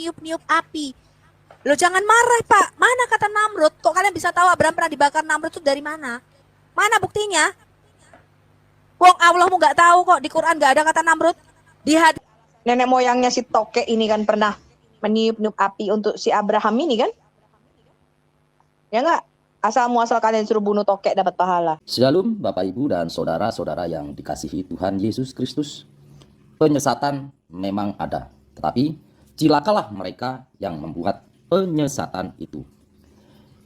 meniup-niup api. Loh jangan marah Pak, mana kata Namrud? Kok kalian bisa tahu Abraham pernah dibakar Namrud itu dari mana? Mana buktinya? Wong Allahmu nggak tahu kok, di Quran nggak ada kata Namrud. Di hadis Nenek moyangnya si Toke ini kan pernah meniup-niup api untuk si Abraham ini kan? Ya nggak? Asal muasal kalian suruh bunuh Toke dapat pahala. Shalom Bapak Ibu dan saudara-saudara yang dikasihi Tuhan Yesus Kristus. Penyesatan memang ada, tetapi cilakalah mereka yang membuat penyesatan itu.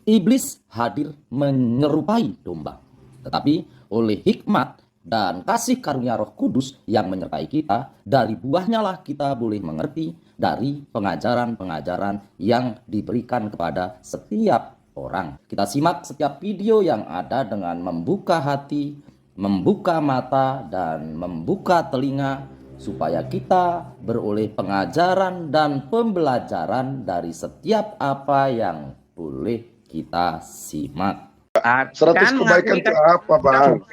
Iblis hadir menyerupai domba, tetapi oleh hikmat dan kasih karunia Roh Kudus yang menyertai kita, dari buahnya lah kita boleh mengerti dari pengajaran-pengajaran yang diberikan kepada setiap orang. Kita simak setiap video yang ada dengan membuka hati, membuka mata, dan membuka telinga, supaya kita beroleh pengajaran dan pembelajaran dari setiap apa yang boleh kita simak. 100 kebaikan itu apa, Bang?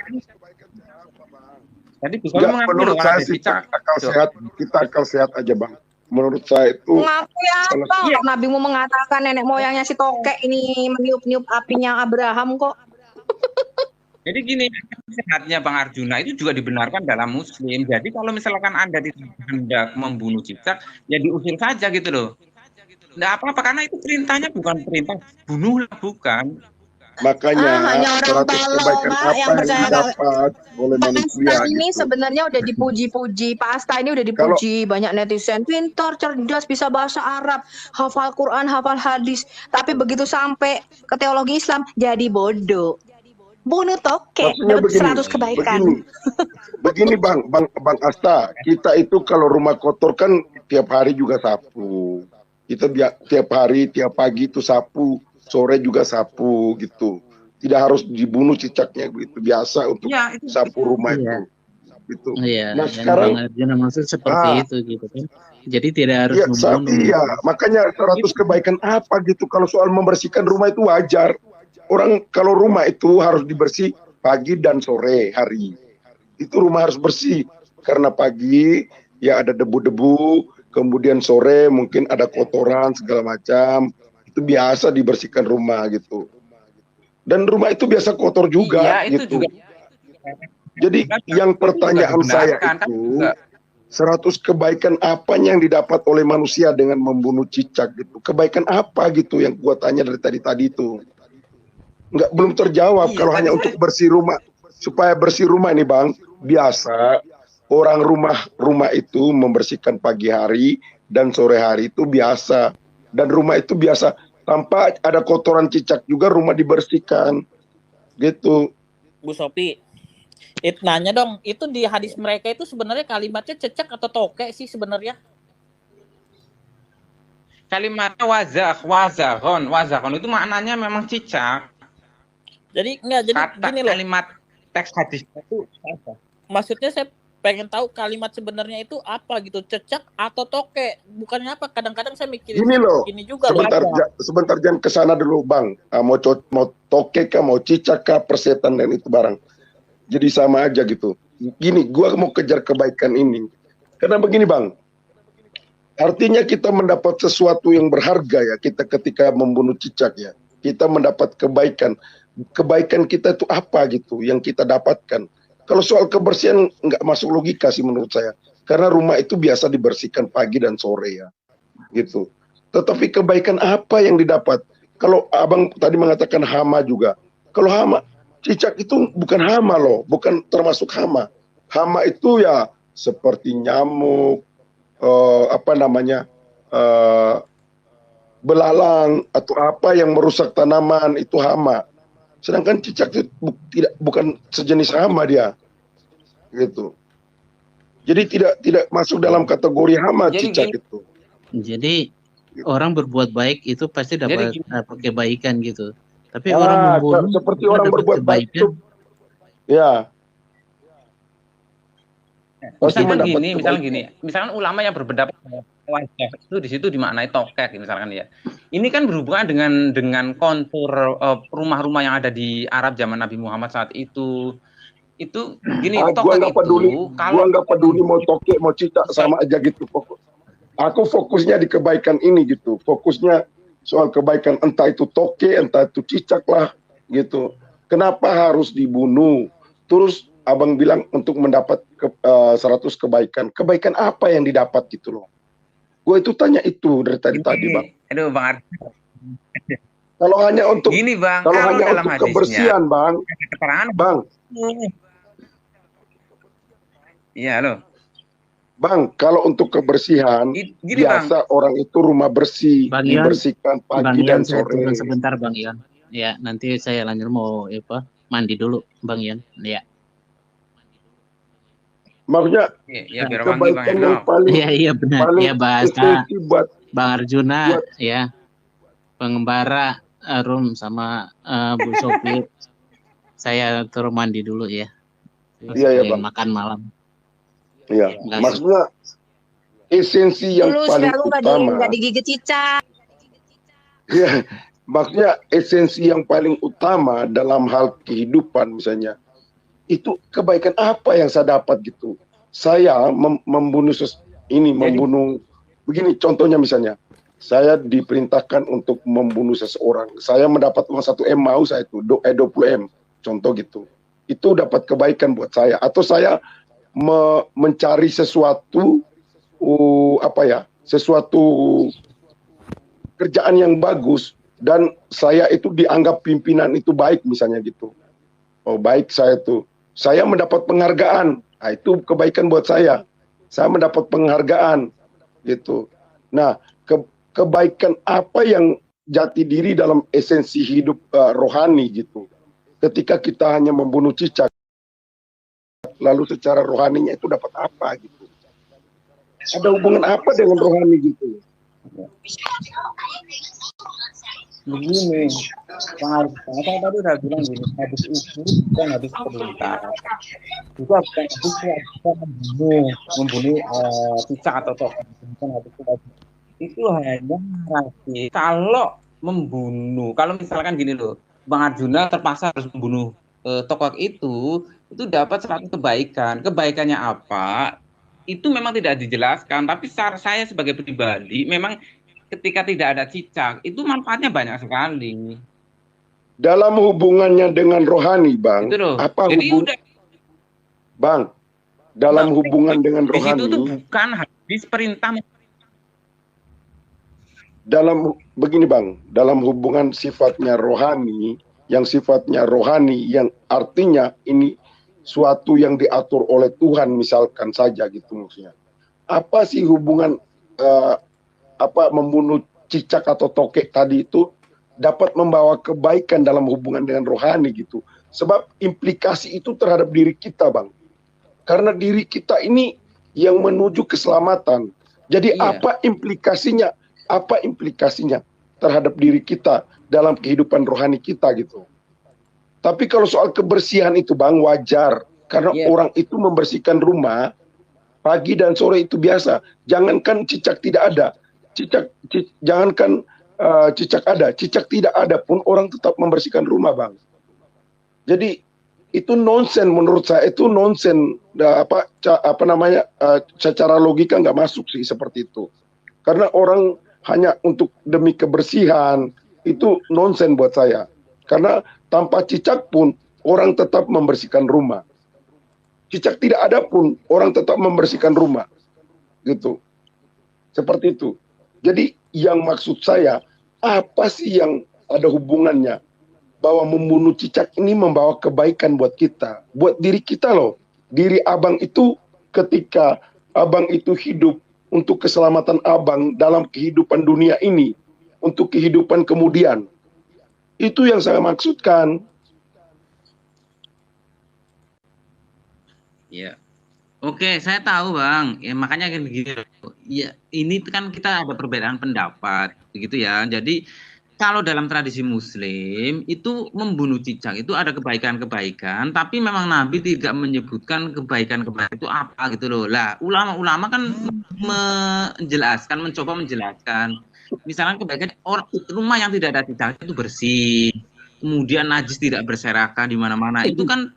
Jadi Enggak, menurut saya sih kita akal sehat aja, Bang. Menurut saya itu Ngaku ya apa? Nabi mau mengatakan nenek moyangnya si Toke ini meniup-niup apinya Abraham kok. Jadi gini, sehatnya Bang Arjuna itu juga dibenarkan dalam Muslim. Jadi kalau misalkan Anda tidak hendak membunuh cicak, ya diusir saja gitu loh. Nggak apa-apa, karena itu perintahnya bukan perintah bunuhlah, bukan. makanya hanya orang 100 tolol, kebaikan Pak, apa yang yang percaya didapat oleh Pak manusia Asta ini gitu. sebenarnya udah dipuji-puji. Pak Asta ini udah dipuji banyak netizen, pintar, cerdas, bisa bahasa Arab, hafal Quran, hafal hadis. Tapi begitu sampai ke teologi Islam jadi bodoh. Bunuh Toke Maksudnya dapat 100 kebaikan. Begini Bang Asta, kita itu kalau rumah kotor kan tiap hari juga sapu. Kita tiap hari, tiap pagi itu sapu, sore juga sapu gitu. Tidak harus dibunuh cicaknya gitu, biasa untuk Ya, itu sapu rumah Iya. itu. Gitu. Iya, Nah yang sekarang Bang Arjuna maksud seperti itu gitu kan. Jadi tidak harus iya, membunuh. iya, makanya 100 kebaikan apa gitu. Kalau soal membersihkan rumah itu wajar. Orang kalau rumah itu harus dibersih pagi dan sore hari. Itu rumah harus bersih. Karena pagi ya ada debu-debu, kemudian sore mungkin ada kotoran segala macam. Itu biasa dibersihkan rumah gitu. Dan rumah itu biasa kotor juga iya, itu gitu. juga. Jadi yang pertanyaan saya dibenarkan, kan itu juga. 100 kebaikan apa yang didapat oleh manusia dengan membunuh cicak gitu? Kebaikan apa gitu yang gua tanya dari tadi itu? Belum terjawab. Kalau hanya untuk bersih rumah, supaya bersih rumah ini Bang, biasa orang rumah itu membersihkan pagi hari dan sore hari itu biasa. Dan rumah itu biasa tanpa ada kotoran cicak juga rumah dibersihkan. Gitu. Bu Sophie, nanya dong, itu di hadis mereka itu sebenarnya kalimatnya cecak atau toke sih sebenarnya? Kalimatnya wazahon itu maknanya memang cicak. Jadi enggak, jadi Kata gini loh. kalimat teks hadis itu apa? Maksudnya saya pengen tahu kalimat sebenarnya itu apa gitu, cecak atau toke? Bukannya apa? Kadang-kadang saya mikirin Gini loh, gini juga sebentar jangan kesana dulu Bang. Mau toke kah, mau cicak kah, persetan dan itu barang. Jadi sama aja gitu. Gini, gua mau kejar kebaikan ini. Karena begini Bang, artinya kita mendapat sesuatu yang berharga ya, kita ketika membunuh cicak ya. Kita mendapat kebaikan. Kebaikan kita itu apa gitu yang kita dapatkan. Kalau soal kebersihan nggak masuk logika sih menurut saya. Karena rumah itu biasa dibersihkan pagi dan sore ya. Gitu. Tetapi kebaikan apa yang didapat? Kalau Abang tadi mengatakan hama juga. Kalau hama, cicak itu bukan hama loh, bukan termasuk hama. Hama itu ya seperti nyamuk, belalang atau apa yang merusak tanaman itu hama. Sedangkan cicak itu bukan sejenis hama dia, gitu. Jadi tidak masuk dalam kategori hama cicak itu. Jadi orang berbuat baik itu pasti dapat kebaikan gitu. Tapi orang orang membunuh seperti orang berbuat baik itu, ya. Misalnya gini, misalkan ulama yang berpendapat wajah itu di situ dimaknai tokek misalkan ya. Ini kan berhubungan dengan kontur rumah-rumah yang ada di Arab zaman Nabi Muhammad saat itu. Itu gini, gua nggak peduli, kalau gua nggak peduli mau tokek mau cicak sama aja gitu pokok. Aku fokusnya di kebaikan ini gitu. Fokusnya soal kebaikan, entah itu toke, entah itu cicak lah gitu. Kenapa harus dibunuh? Terus abang bilang untuk mendapat 100 kebaikan. Kebaikan apa yang didapat gitu loh. Gue itu tanya itu dari tadi Bang. Aduh Bang Arjuna. Kalau hanya untuk Gini Bang, kalau kalau hanya dalam untuk hadisnya, kebersihan Bang. keterangan Bang, iya halo. Bang, kalau untuk kebersihan Gini Bang, biasa orang itu rumah bersih, Bang Ion, dibersihkan Bang pagi dan Ion, saya sore. turun sebentar Bang Ion. Ya, nanti saya lanjut mau mandi dulu Bang Ion. Ya. Maksudnya ya biar wangi Bang kebaikan yang Eno. paling Iya benar. paling Ya bahasa esensi buat Bang Arjuna buat ya. Pengembara Rum sama Bu Sofi. Saya turun mandi dulu ya. Iya ya Bang. Makan malam. Iya. Terima kasih. Maksudnya esensi yang Dulu paling supaya lu utama. nggak digigit cicak. Iya. Maksudnya esensi yang paling utama dalam hal kehidupan misalnya itu kebaikan apa yang saya dapat gitu. Saya membunuh membunuh begini contohnya misalnya. Saya diperintahkan untuk membunuh seseorang. Saya mendapat uang 1 M mau saya itu 20 M. Contoh gitu. Itu dapat kebaikan buat saya. Atau saya mencari sesuatu sesuatu kerjaan yang bagus dan saya itu dianggap pimpinan itu baik misalnya gitu. Oh baik saya tuh. Saya mendapat penghargaan. Nah, itu kebaikan buat saya. Saya mendapat penghargaan gitu. Nah, kebaikan apa yang jati diri dalam esensi hidup rohani gitu. Ketika kita hanya membunuh cicak, lalu secara rohaninya itu dapat apa gitu. Ada hubungan apa dengan rohani gitu. Begini, Bang Arjuna, saya tadi udah bilang gini, hadis itu bukan hadis perintah. Itu bukan hadis yang bisa membunuh cicak atau token. Bukan hadis itu hanya narasi. Kalau membunuh, kalau misalkan gini loh, Bang Arjuna terpaksa harus membunuh tokoh itu dapat 100 kebaikan. Kebaikannya apa? Itu memang tidak dijelaskan, tapi saya sebagai pribadi memang ketika tidak ada cicak itu manfaatnya banyak sekali. Dalam hubungannya dengan rohani, Bang. Itu loh. Apa Jadi udah, Bang, dalam hubungan dengan di situ rohani. tuh bukan hadis perintah. Begini Bang, dalam hubungan sifatnya rohani, yang sifatnya rohani, yang artinya ini suatu yang diatur oleh Tuhan misalkan saja gitu maksudnya. Apa sih hubungan membunuh cicak atau tokek tadi itu dapat membawa kebaikan dalam hubungan dengan rohani gitu. Sebab implikasi itu terhadap diri kita Bang. Karena diri kita ini yang menuju keselamatan. Jadi apa implikasinya? Apa implikasinya terhadap diri kita dalam kehidupan rohani kita gitu. Tapi kalau soal kebersihan itu Bang wajar. Karena orang itu membersihkan rumah pagi dan sore itu biasa. Jangankan cicak tidak ada. Jangankan cicak ada. Cicak tidak ada pun orang tetap membersihkan rumah Bang. Jadi itu nonsen menurut saya. Itu nonsen. Secara logika nggak masuk sih seperti itu. Karena orang hanya untuk demi kebersihan itu nonsen buat saya. Karena tanpa cicak pun orang tetap membersihkan rumah. Cicak tidak ada pun orang tetap membersihkan rumah. Gitu. Seperti itu. Jadi yang maksud saya, apa sih yang ada hubungannya bahwa membunuh cicak ini membawa kebaikan buat kita, buat diri kita loh. Diri abang itu ketika abang itu hidup untuk keselamatan abang dalam kehidupan dunia ini, untuk kehidupan kemudian. Itu yang saya maksudkan. Ya. Oke, saya tahu Bang. Ya, makanya kan begini. Ya, ini kan kita ada perbedaan pendapat, begitu ya. Jadi kalau dalam tradisi Muslim itu membunuh cicak itu ada kebaikan-kebaikan, tapi memang Nabi tidak menyebutkan kebaikan-kebaikan itu apa gitu loh. Lah, ulama-ulama kan mencoba menjelaskan. Misalnya kebaikan rumah yang tidak ada cicak itu bersih, kemudian najis tidak berserakan di mana-mana. Itu kan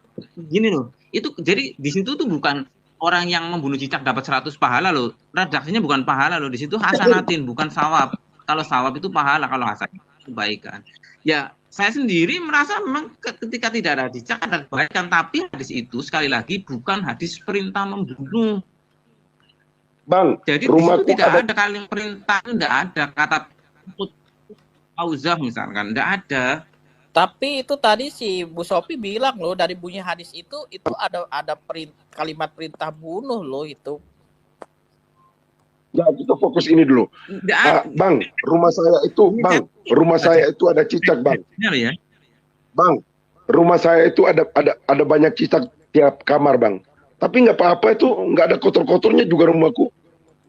gini loh. Itu jadi di situ tuh bukan orang yang membunuh cicak dapat 100 pahala loh. Redaksinya bukan pahala loh, di situ hasanatin bukan sawab. Kalau sawab itu pahala, kalau hasanah itu kebaikan. Ya, saya sendiri merasa memang ketika tidak ada cicak ada kebaikan, tapi hadis itu sekali lagi bukan hadis perintah membunuh. Bang, Jadi di rumahku situ tidak ada ada kalimat perintah, tidak ada kata auzah misalkan, tidak ada. Tapi itu tadi si Bu Sophie bilang loh, dari bunyi hadis itu ada kalimat perintah bunuh loh itu. ya kita fokus ini dulu. Tidak ada. Bang, rumah saya itu ada cicak, Bang. Benar ya? Bang, rumah saya itu ada banyak cicak tiap kamar, Bang. Tapi nggak apa-apa, itu nggak ada kotor-kotornya juga rumahku.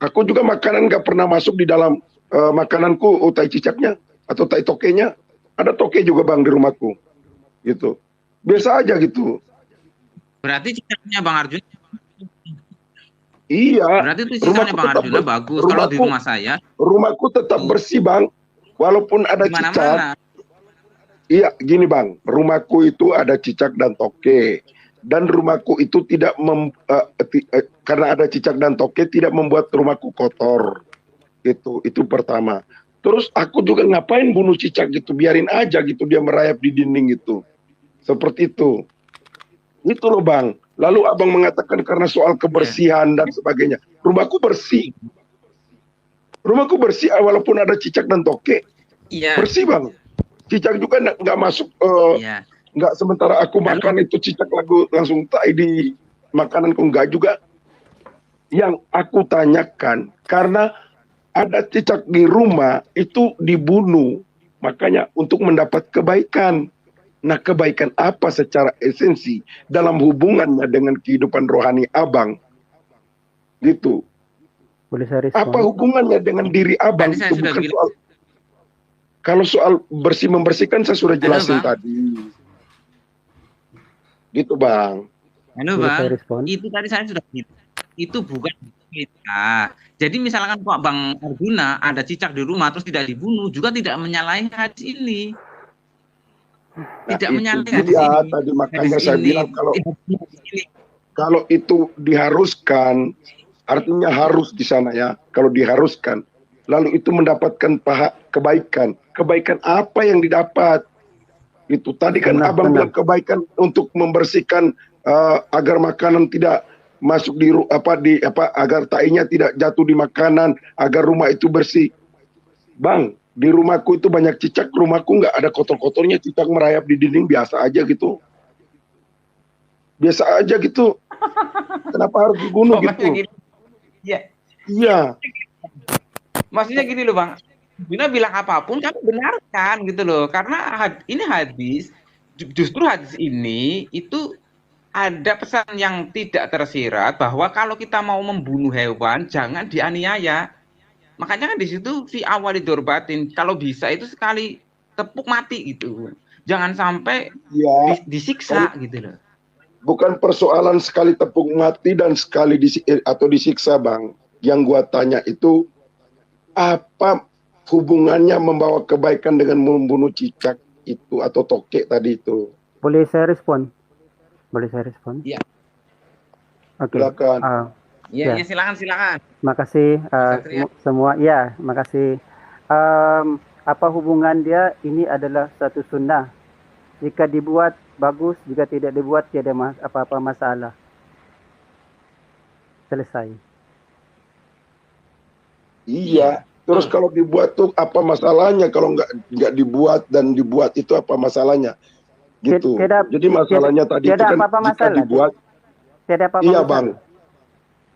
Aku juga makanan nggak pernah masuk di dalam makananku, tai cicaknya atau tai tokenya. Ada toke juga, Bang, di rumahku. Gitu. Biasa aja gitu. Berarti cicaknya Bang Arjuna. Iya. Berarti itu cicaknya Bang Arjuna bagus. Kalau di rumah saya, rumahku tetap bersih, Bang. Walaupun ada di cicak. mana-mana. Iya, gini, Bang. Rumahku itu ada cicak dan toke. Dan rumahku itu tidak karena ada cicak dan toke tidak membuat rumahku kotor. Itu pertama. Terus aku juga ngapain bunuh cicak gitu, biarin aja gitu dia merayap di dinding itu. Seperti itu. Itu loh, Bang. Lalu Abang mengatakan karena soal kebersihan dan sebagainya. Rumahku bersih. Rumahku bersih walaupun ada cicak dan toke. Iya. Bersih, Bang. Cicak juga nggak masuk. Iya. Nggak sementara aku makan itu cicak langsung tai di makananku, nggak juga. Yang aku tanyakan karena ada cicak di rumah itu dibunuh, makanya untuk mendapat kebaikan. Nah, kebaikan apa secara esensi dalam hubungannya dengan kehidupan rohani Abang? Gitu. Boleh saya respon? Apa hubungannya dengan diri Abang? Tadi saya Itu sudah bukan bilang. soal. Kalau soal membersihkan saya sudah jelasin Bang. tadi. Gitu, Bang. Halo Boleh saya Bang, respon? itu tadi saya sudah bilang. Itu bukan kita. Jadi misalkan Pak Bang Arjuna ada cicak di rumah terus tidak dibunuh, juga tidak menyalahi hadis ini. Tidak Nah, menyalahi itu hadis dia, ini. tadi makanya Hadis saya ini. bilang kalau itu diharuskan, artinya harus di sana ya. Kalau diharuskan, lalu itu mendapatkan kebaikan. Kebaikan apa yang didapat? Itu tadi kan Abang bilang kebaikan untuk membersihkan agar makanan tidak masuk agar tainya tidak jatuh di makanan, agar rumah itu bersih. Bang, di rumahku itu banyak cicak, rumahku nggak ada kotor-kotornya, cicak merayap di dinding biasa aja gitu. Biasa aja gitu. Kenapa harus dibunuh gitu? Iya. Iya. Maksudnya gini loh Bang, Bina bilang apapun kami benarkan gitu loh, karena ini hadis, justru hadis ini itu ada pesan yang tidak tersirat bahwa kalau kita mau membunuh hewan jangan dianiaya. Makanya kan di situ fi awali dorbatin, kalau bisa itu sekali tepuk mati gitu, jangan sampai disiksa gitu loh. Bukan persoalan sekali tepuk mati dan sekali disiksa, Bang. Yang gua tanya itu apa hubungannya membawa kebaikan dengan membunuh cicak itu atau toke tadi itu? Boleh saya respon? Boleh saya respon? Iya. Oke. Silakan. Ya, silakan. Makasih semua. Ya, makasih. Apa hubungan dia? Ini adalah satu sunnah. Jika dibuat bagus, jika tidak dibuat tiada apa-apa masalah. Selesai. Iya. Terus kalau dibuat tuh apa masalahnya? Kalau nggak dibuat dan dibuat itu apa masalahnya? Gitu. Jadi masalahnya tadi itu kan jika dibuat. Tidak apa-apa. Iya, Bang.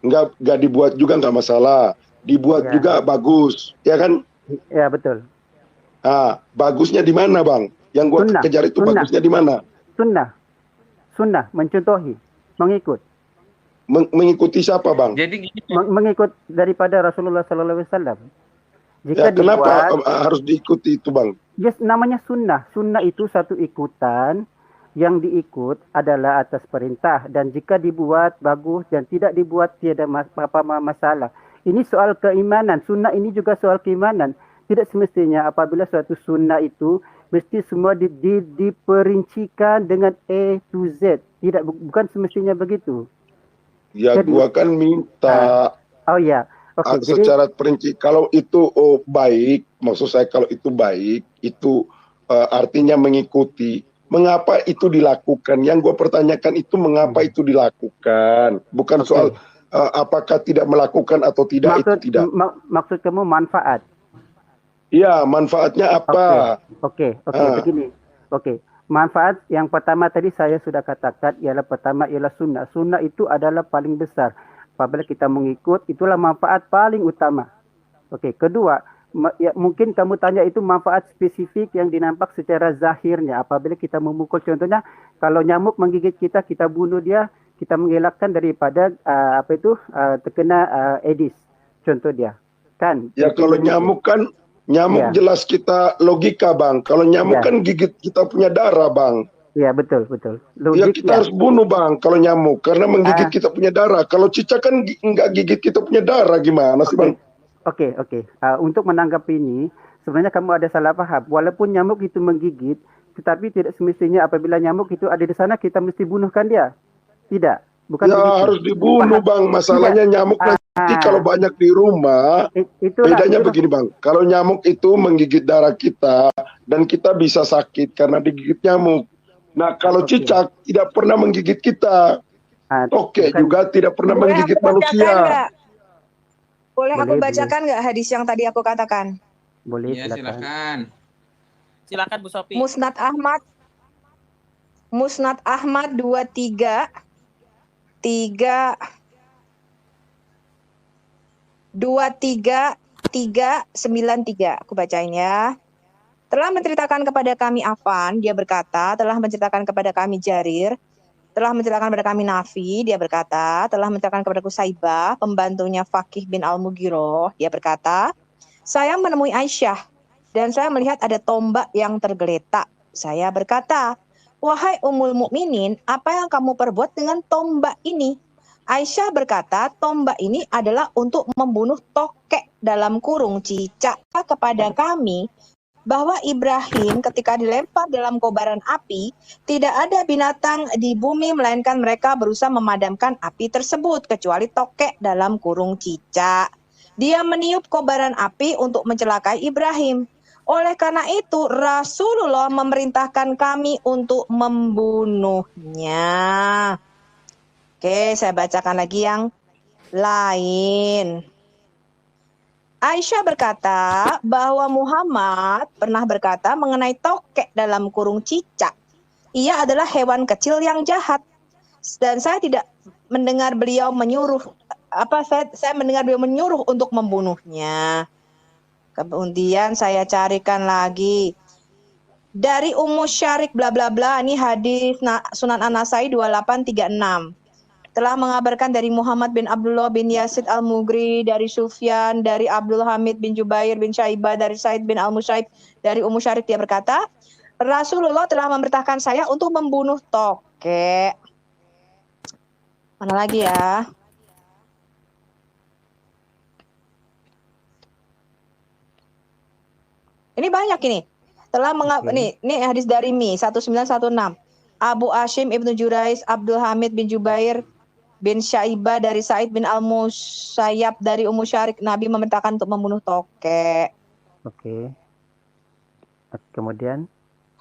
Nggak dibuat juga nggak masalah. Dibuat juga bagus, ya kan? Ya, betul. Bagusnya di mana, Bang? Yang gua kejar itu bagusnya di mana? Sunnah, mencontohi, mengikut. Mengikuti siapa, Bang? Jadi mengikut daripada Rasulullah SAW. Jika kenapa harus diikuti itu, Bang? Yes, namanya sunnah. Sunnah itu satu ikutan yang diikut adalah atas perintah, dan jika dibuat bagus dan tidak dibuat tiada masalah. Ini soal keimanan. Sunnah ini juga soal keimanan. Tidak semestinya apabila suatu sunnah itu mesti semua diperincikan dengan A to Z. Bukan semestinya begitu. Ya Jadi, gua kan minta oh ya, oke. Jadi secara perinci kalau itu baik, maksud saya kalau itu baik, itu artinya mengikuti. Mengapa itu dilakukan? Yang gue pertanyakan itu mengapa itu dilakukan, bukan oke. soal apakah tidak melakukan atau tidak, itu Maksud tidak. maksud kamu manfaat. Ya, manfaatnya apa? Oke, Ah, begini. Oke. Manfaat yang pertama tadi saya sudah katakan ialah sunnah. Sunnah itu adalah paling besar. Apabila kita mengikut, itulah manfaat paling utama. Oke, kedua, mungkin kamu tanya itu manfaat spesifik yang dinampak secara zahirnya. Apabila kita memukul, contohnya kalau nyamuk menggigit kita, kita bunuh dia, kita mengelakkan daripada terkena Aedes. Contoh dia. Kan? ya kalau nyamuk kan, nyamuk Ya. jelas kita logika bang. Kalau nyamuk Ya. kan gigit kita punya darah bang. Ya, betul. Ya kita harus bunuh bang kalau nyamuk karena menggigit kita punya darah. Kalau cicak kan nggak gigit kita punya darah, gimana sih bang? Oke. Untuk menanggapi ini, sebenarnya kamu ada salah paham. Walaupun nyamuk itu menggigit, tetapi tidak semestinya apabila nyamuk itu ada di sana kita mesti bunuhkan dia. Tidak, bukan Ya begitu. harus dibunuh bang. Masalahnya nyamuk nanti kalau banyak di rumah, bedanya begini bang. Kalau nyamuk itu menggigit darah kita dan kita bisa sakit karena digigit nyamuk. Nah kalau cicak tidak pernah menggigit kita. Juga tidak pernah menggigit manusia. Boleh aku Boleh. bacakan nggak hadis yang tadi aku katakan? Boleh, Ya, silakan. Silakan Bu Sophie. Musnad Ahmad 23393. Aku bacain ya. Telah menceritakan kepada kami Affan, dia berkata, telah menceritakan kepada kami Jarir, telah menceritakan kepada kami Nafi, dia berkata, telah menceritakan kepada Saibah, pembantunya Fakih bin Al-Mughirah, dia berkata, saya menemui Aisyah dan saya melihat ada tombak yang tergeletak. Saya berkata, wahai Ummul Mukminin, apa yang kamu perbuat dengan tombak ini? Aisyah berkata, tombak ini adalah untuk membunuh tokek dalam kurung cicak kepada kami bahwa Ibrahim ketika dilempar dalam kobaran api, tidak ada binatang di bumi melainkan mereka berusaha memadamkan api tersebut kecuali tokek dalam kurung cicak. Dia meniup kobaran api untuk mencelakai Ibrahim. Oleh karena itu, Rasulullah memerintahkan kami untuk membunuhnya. Oke, saya bacakan lagi yang lain. Aisyah berkata bahwa Muhammad pernah berkata mengenai tokek dalam kurung cicak. Ia adalah hewan kecil yang jahat. Dan saya tidak mendengar beliau menyuruh saya mendengar beliau menyuruh untuk membunuhnya. Kemudian saya carikan lagi dari Ummu Syarik bla bla bla, ini hadis Sunan An-Nasai 2836. Telah mengabarkan dari Muhammad bin Abdullah bin Yazid Al-Mughri, dari Sufyan, dari Abdul Hamid bin Jubair bin Syaibah, dari Said bin Al-Musaib, dari Ummu Syarik, dia berkata, Rasulullah telah memerintahkan saya untuk membunuh tokek. Mana lagi ya? Ini banyak ini. Ini hadis dari Mi 1916. Abu Hashim Ibnu Jurais, Abdul Hamid bin Jubair bin Syaibah, dari Said bin Al-Musayyab, dari Ummu Syarik, Nabi memerintahkan untuk membunuh tokek. Oke. Kemudian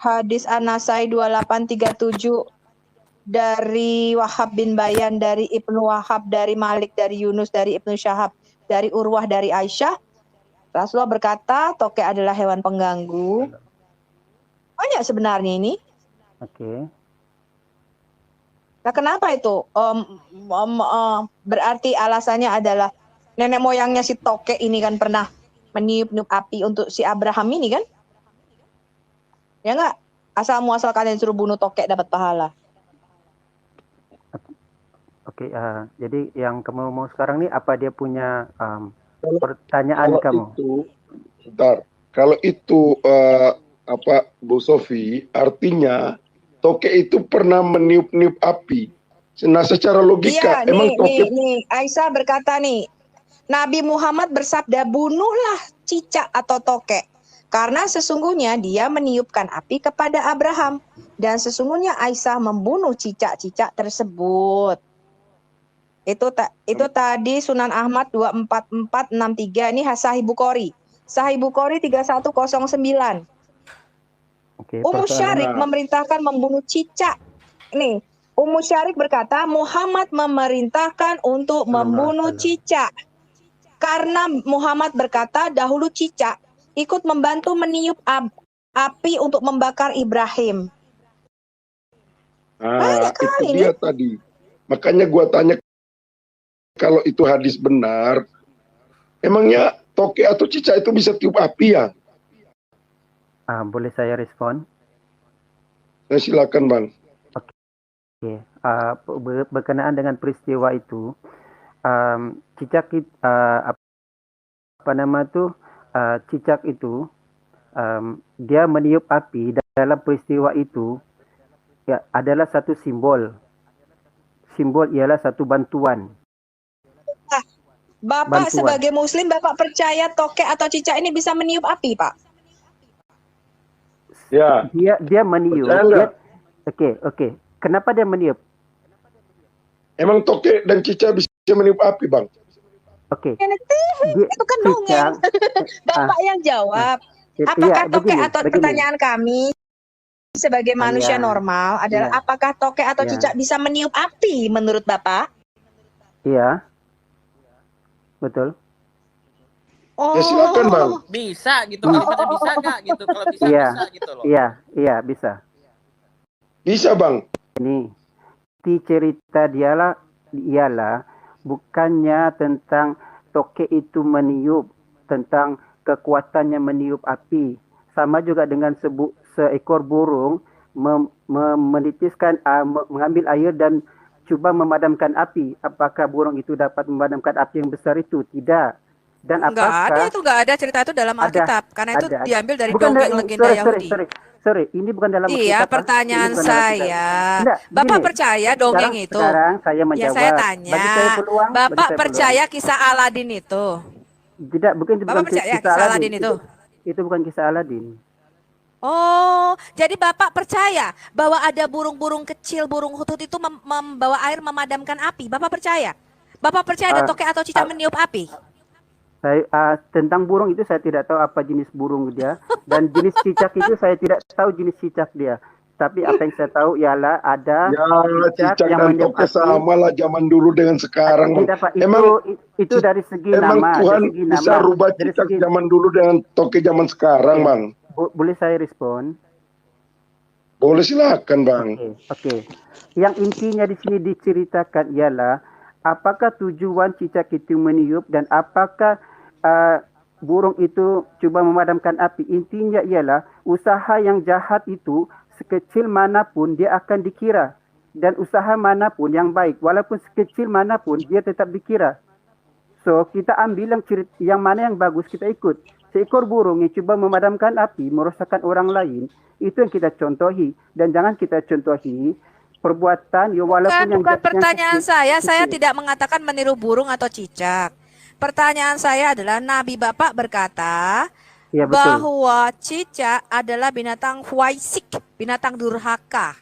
hadis An-Nasai 2837 dari Wahab bin Bayan, dari Ibnu Wahab, dari Malik, dari Yunus, dari Ibnu Syahab, dari Urwah, dari Aisyah. Rasulullah berkata, tokek adalah hewan pengganggu. Banyak sebenarnya ini. Oke. Nah, kenapa itu? Berarti alasannya adalah nenek moyangnya si tokek ini kan pernah meniup-niup api untuk si Abraham ini kan? Ya enggak? Asal muasal kalian suruh bunuh tokek dapat pahala. Oke, jadi yang kamu mau sekarang nih apa dia punya pertanyaan kamu? Kalau itu Bu Sophie, artinya tokek itu pernah meniup-niup api. Nah, secara logika, iya, emang tokek... nih, Aisyah berkata nih, Nabi Muhammad bersabda, bunuhlah cicak atau tokek. Karena sesungguhnya dia meniupkan api kepada Abraham. Dan sesungguhnya Aisyah membunuh cicak-cicak tersebut. Itu tadi Sunan Ahmad 24463, ini Sahih Bukhari. Sahih Bukhari 3109. Oke, Ummu persoalan Syarik memerintahkan membunuh cicak. Nih, Ummu Syarik berkata, Muhammad memerintahkan untuk membunuh cicak. Karena Muhammad berkata, dahulu cicak ikut membantu meniup api untuk membakar Ibrahim. Nah, Banyak itu kali dia tadi. Makanya gua tanya, kalau itu hadis benar, emangnya toke atau cicak itu bisa tiup api ya? boleh saya respon? Nah, silakan Bang. Oke, berkenaan dengan peristiwa itu, cicak cicak itu dia meniup api dalam peristiwa itu ya adalah satu simbol. Simbol ialah satu bantuan. Bapak sebagai Muslim, Bapak percaya toke atau cicak ini bisa meniup api, Pak? Ya. Dia meniup. Oke. Kenapa dia meniup? Emang toke dan cicak bisa meniup api, Bang? Oke. Itu kan dongeng. Bapak yang jawab. Apakah toke atau pertanyaan kami sebagai manusia normal adalah apakah toke atau cicak bisa meniup api menurut Bapak? Iya. Betul. Ya silakan Bang. Bisa gitu, kalimatnya bisa nggak gitu? Kalau bisa bisa gitu loh. Iya, bisa. Bisa Bang. Ini cerita ialah bukannya tentang toke itu meniup, tentang kekuatannya meniup api. Sama juga dengan seekor burung menitiskan, mengambil air dan cuba memadamkan api. Apakah burung itu dapat memadamkan api yang besar itu? Tidak. Dan Nggak ada cerita itu dalam Alkitab, karena itu diambil dari dongeng legenda Yahudi. Sorry, ini bukan dalam Alkitab. Iya, pertanyaan saya. Bapak percaya dongeng itu? Sekarang saya menjawab. Ya saya tanya. Bapak percaya kisah Aladin itu? Tidak, bukan percaya kisah Aladin itu? Itu bukan kisah Aladin. Oh, jadi Bapak percaya bahwa ada burung-burung kecil, burung hutut itu membawa air memadamkan api? Bapak percaya? Bapak percaya ada toke atau cicak meniup api? Tentang burung itu saya tidak tahu apa jenis burung dia, dan jenis cicak itu saya tidak tahu jenis cicak dia. Tapi apa yang saya tahu ialah ada cicak yang dan toke sama lah zaman dulu dengan sekarang. Tidak, Pak. Itu dari segi nama. Emang Tuhan bisa rubah cicak zaman dulu dengan toke zaman sekarang, Bang? Boleh saya respon? Boleh, silakan Bang. Oke. Yang intinya di sini diceritakan ialah apakah tujuan cicak itu meniup dan apakah burung itu cuba memadamkan api. Intinya ialah usaha yang jahat itu sekecil manapun dia akan dikira, dan usaha manapun yang baik walaupun sekecil manapun dia tetap dikira. So kita ambil yang mana yang bagus kita ikut. Seekor burung yang cuba memadamkan api, merosakkan orang lain, itu yang kita contohi, dan jangan kita contohi perbuatan yang walaupun bukan pertanyaan saya tidak mengatakan meniru burung atau cicak. Pertanyaan saya adalah Nabi Bapak berkata bahwa cicak adalah binatang huaisik, binatang durhaka.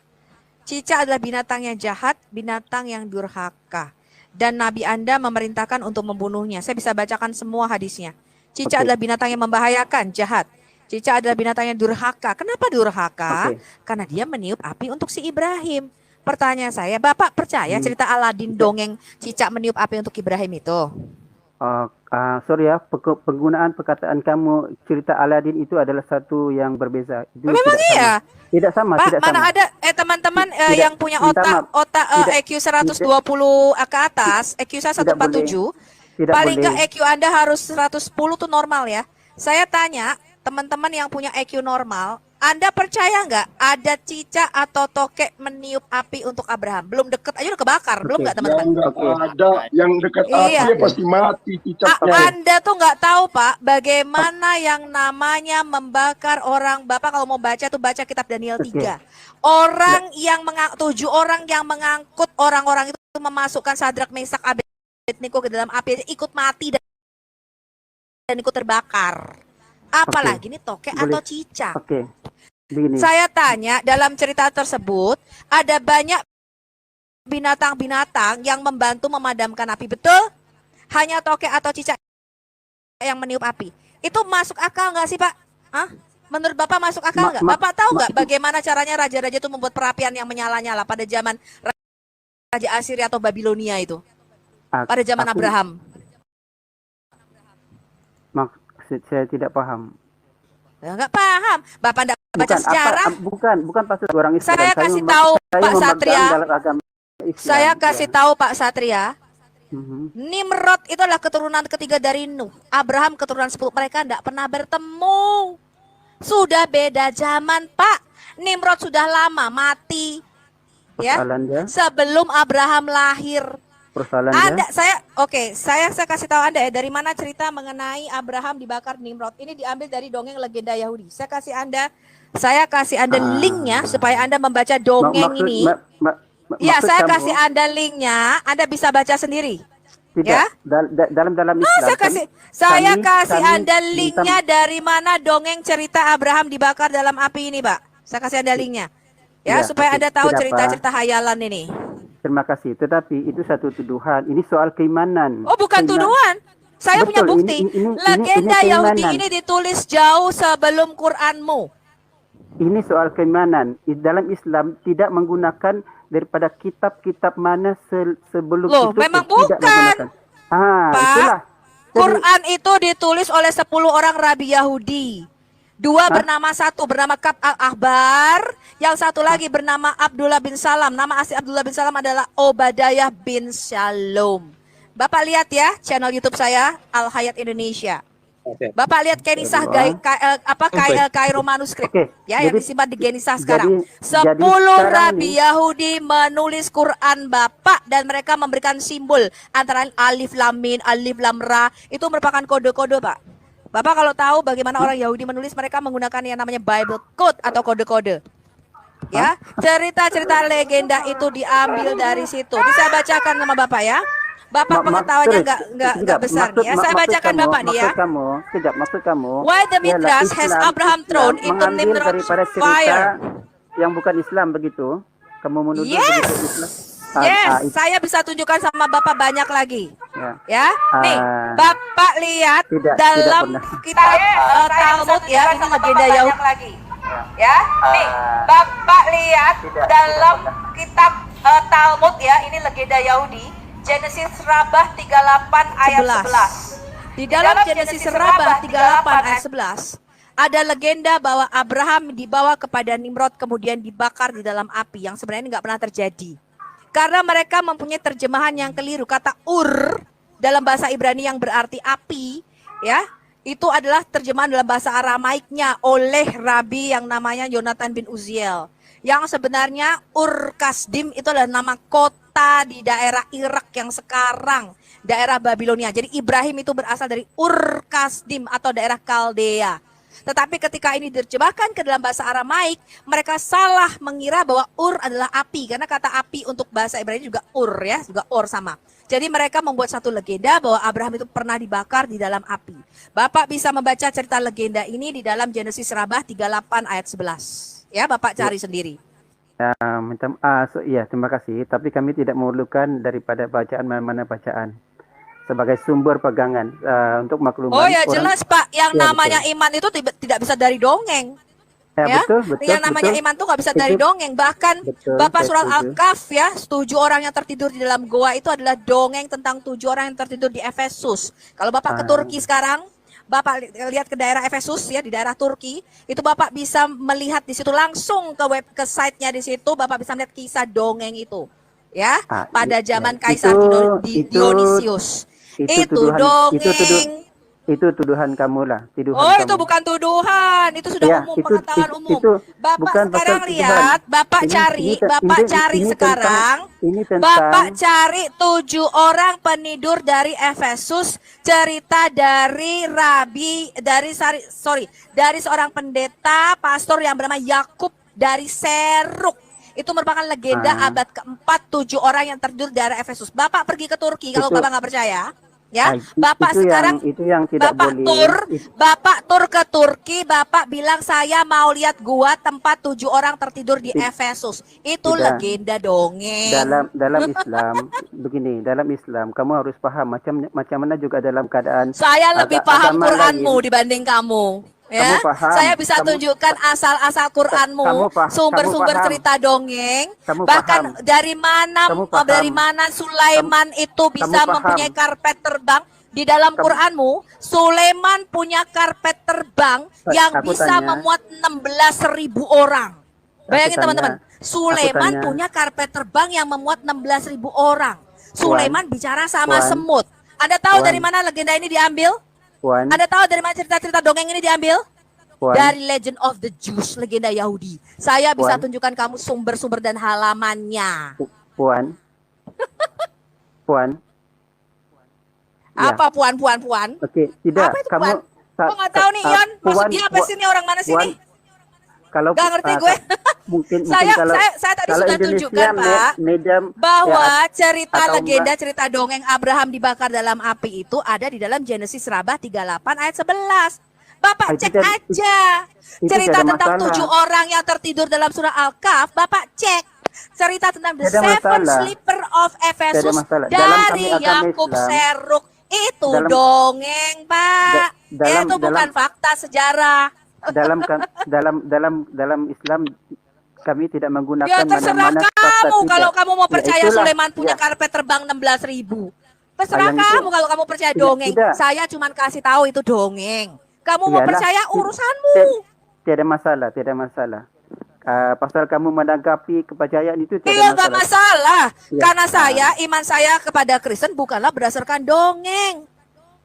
Cicak adalah binatang yang jahat, binatang yang durhaka. Dan Nabi Anda memerintahkan untuk membunuhnya. Saya bisa bacakan semua hadisnya. Cicak adalah binatang yang membahayakan, jahat. Cicak adalah binatang yang durhaka. Kenapa durhaka? Karena dia meniup api untuk si Ibrahim. Pertanyaan saya, Bapak percaya cerita Aladin dongeng cicak meniup api untuk Ibrahim itu? Sorry ya, penggunaan perkataan kamu cerita Aladin itu adalah satu yang berbeza. Itu memang iya? Tidak sama. Pak, mana ada teman-teman yang punya otak EQ 120 ke atas, EQ saya 147, paling nggak EQ Anda harus 110 tuh normal ya. Saya tanya, teman-teman yang punya EQ normal, Anda percaya nggak ada cicak atau tokek meniup api untuk Abraham? Belum deket aja udah kebakar, belum nggak teman-teman? Ada yang dekat api pasti mati cicaknya. Anda tuh nggak tahu Pak, bagaimana yang namanya membakar orang. Bapak kalau mau baca tuh baca kitab Daniel 3. Orang yang 7 orang yang mengangkut orang-orang itu memasukkan Sadrak, Mesak, Abednego ke dalam api, ikut mati dan ikut terbakar. Apalagi ini tokek atau cicak. Begini. Saya tanya, dalam cerita tersebut ada banyak binatang-binatang yang membantu memadamkan api, betul? Hanya tokek atau cicak yang meniup api. Itu masuk akal nggak sih, Pak? Hah? Menurut Bapak masuk akal nggak? Bapak tahu nggak bagaimana caranya raja-raja itu membuat perapian yang menyala-nyala pada zaman Raja Assyria atau Babilonia itu? Pada zaman Abraham. Maksud saya tidak paham. Ya, nggak paham. Bapak nggak baca sejarah? Bukan pasal orang Islam. Saya kasih tahu Pak Satria. Saya ya. kasih tahu Pak Satria. Nimrod itu adalah keturunan ketiga dari Nuh. Abraham keturunan 10. Mereka tidak pernah bertemu. Sudah beda zaman, Pak. Nimrod sudah lama mati. Ya. Sebelum Abraham lahir. Anda, saya kasih tahu Anda ya, dari mana cerita mengenai Abraham dibakar Nimrod. Ini diambil dari dongeng legenda Yahudi. Saya kasih Anda linknya supaya Anda membaca dongeng ini. Ya, saya kasih Anda linknya, Anda bisa baca sendiri. Tidak, ya? Dalam Islam. Saya kasih Anda linknya dari mana dongeng cerita Abraham dibakar dalam api ini, Pak. Saya kasih Anda linknya. Ya, supaya Anda tahu cerita-cerita hayalan ini. Terima kasih. Tetapi itu satu tuduhan. Ini soal keimanan. Oh, bukan tuduhan. Saya punya bukti. Legenda Yahudi ini ditulis jauh sebelum Quranmu. Ini soal keimanan. Dalam Islam tidak menggunakan daripada kitab-kitab mana sebelum itu. Memang bukan. Pak, itulah. Quran itu ditulis oleh 10 orang rabi Yahudi. 2 bernama, 1 bernama Ka'b al-Ahbar, yang satu lagi bernama Abdullah bin Salam. Nama asli Abdullah bin Salam adalah Obadiah bin Shalom. Bapak lihat ya channel YouTube saya Al Hayat Indonesia. Bapak lihat Kenisah Kairo manuskrip ya, yang disimpan di Genisah sekarang. 10 rabi Yahudi menulis Quran Bapak, dan mereka memberikan simbol antara alif lam mim, alif lam ra, itu merupakan kode-kode, Pak. Bapak kalau tahu bagaimana orang Yahudi menulis, mereka menggunakan yang namanya Bible Code atau kode-kode. Ya, cerita-cerita legenda itu diambil dari situ. Bisa bacakan sama Bapak ya. Bapak pengetahuannya nggak besar nih ya. Saya bacakan Bapak nih ya. Maksud kamu. Why the Midrash has Abraham thrown into Nimrod's fire? Yang bukan Islam begitu. Kamu menuduh begitu Islam. Yes, saya bisa tunjukkan sama Bapak banyak lagi. Ya, nih, Bapak lihat dalam kitab Talmud ya, ini legenda Yahudi. Ya, nih, Bapak lihat dalam kitab Talmud ya, ini legenda Yahudi. Genesis Rabah 38 ayat 11. Di dalam Genesis Rabah 38 ayat 11 ada legenda bahwa Abraham dibawa kepada Nimrod kemudian dibakar di dalam api, yang sebenarnya nggak pernah terjadi. Karena mereka mempunyai terjemahan yang keliru. Kata Ur dalam bahasa Ibrani yang berarti api, ya, itu adalah terjemahan dalam bahasa Aramaiknya oleh Rabi yang namanya Yonatan bin Uziel. Yang sebenarnya Ur Kasdim itu adalah nama kota di daerah Irak yang sekarang daerah Babilonia. Jadi Ibrahim itu berasal dari Ur Kasdim atau daerah Kaldea. Tetapi ketika ini diterjemahkan ke dalam bahasa Aramaik, mereka salah mengira bahwa Ur adalah api. Karena kata api untuk bahasa Ibrani juga Ur ya, juga Ur sama. Jadi mereka membuat satu legenda bahwa Abraham itu pernah dibakar di dalam api. Bapak bisa membaca cerita legenda ini di dalam Genesis Rabah 38 ayat 11. Ya, Bapak cari sendiri. Terima kasih. Tapi kami tidak memerlukan daripada bacaan mana-mana bacaan sebagai sumber pegangan untuk maklumat. Oh ya, jelas Pak, yang namanya iman itu tidak bisa dari dongeng. Ya, betul, yang namanya iman tuh nggak bisa dari dongeng. Bahkan Bapak surat Al-Kahf ya, 7 orang yang tertidur di dalam goa itu adalah dongeng tentang 7 orang yang tertidur di Efesus. Kalau Bapak ke Turki sekarang, Bapak lihat ke daerah Efesus ya, di daerah Turki, itu Bapak bisa melihat di situ langsung ke site-nya di situ, Bapak bisa melihat kisah dongeng itu. Ya, pada zaman Kaisar Dionysius. Itu dongeng. Itu tuduhan kamu lah. Itu bukan tuduhan, itu sudah umum, pengetahuan umum. Bapak sekarang lihat, Bapak cari sekarang. Bapak cari 7 orang penidur dari Efesus, cerita dari dari seorang pendeta pastor yang bernama Yakub dari Seruk. Itu merupakan legenda abad keempat, 7 orang yang tertidur dari Efesus. Bapak pergi ke Turki kalau Bapak nggak percaya. Ya, Bapak sekarang itu yang tidak Bapak boleh. Bapak tur ke Turki, Bapak bilang saya mau lihat gua tempat 7 orang tertidur di Efesus. Itu Tidak. legenda dongeng. Dalam Islam begini, dalam Islam kamu harus paham macam mana juga dalam keadaan Saya lebih paham agama Quranmu lain. dibanding kamu. Ya, Kamu paham, saya bisa kamu- tunjukkan asal-asal Quranmu, sumber-sumber kamu paham. cerita dongeng, Kamu bahkan paham. dari mana Kamu paham. dari mana Sulaiman itu bisa paham. mempunyai karpet terbang. Di dalam Quranmu, Sulaiman punya karpet terbang yang Aku bisa tanya. memuat 16.000 orang. Bayangin tanya. teman-teman, Sulaiman tanya. punya karpet terbang yang memuat 16.000 orang. Sulaiman bicara sama Puan. semut. Anda tahu Puan. dari mana legenda ini diambil? Puan, Anda tahu dari mana cerita-cerita dongeng ini diambil? Puan, Dari Legend of the Jews, legenda Yahudi. Saya bisa Puan. tunjukkan kamu sumber-sumber dan halamannya. Puan, Puan. Ya. Apa puan? Oke, tidak. Apa itu, Kamu Puan? Kok nggak tahu nih, Ion? Maksud dia apa sih nih orang mana sih Puan, nih? kalau Nggak ngerti gue. mungkin Saya kalau tadi kalau sudah Indonesia tunjukkan, Pak, medium bahwa ya, cerita atau legenda, enggak. cerita dongeng Abraham dibakar dalam api itu ada di dalam Genesis Rabah 38 ayat 11. Bapak Itu cek tidak- aja. itu Cerita tidak tentang masalah. 7 orang yang tertidur dalam surah Al-Kahf, Bapak cek. Cerita tentang the Tidak seven masalah. sleeper of Ephesus masalah. Dalam dari kami agama Yakub Islam, Seruk. Itu dalam- dongeng, Pak. dalam- Itu bukan fakta sejarah. dalam Islam kami tidak menggunakan Ya terserah mana-mana fakta kamu tidak. kalau kamu mau Ya, percaya itulah. Sulaiman punya Ya. karpet terbang 16.000. Terserah Yang itu- kamu kalau kamu percaya Tidak, dongeng. tidak. Saya cuma kasih tahu itu dongeng. Kamu mau Iyalah. percaya urusanmu. Tidak masalah. Pasal kamu menanggapi kepercayaan itu tidak Iya nggak masalah. masalah. Ya. Karena iman saya kepada Kristen bukanlah berdasarkan dongeng.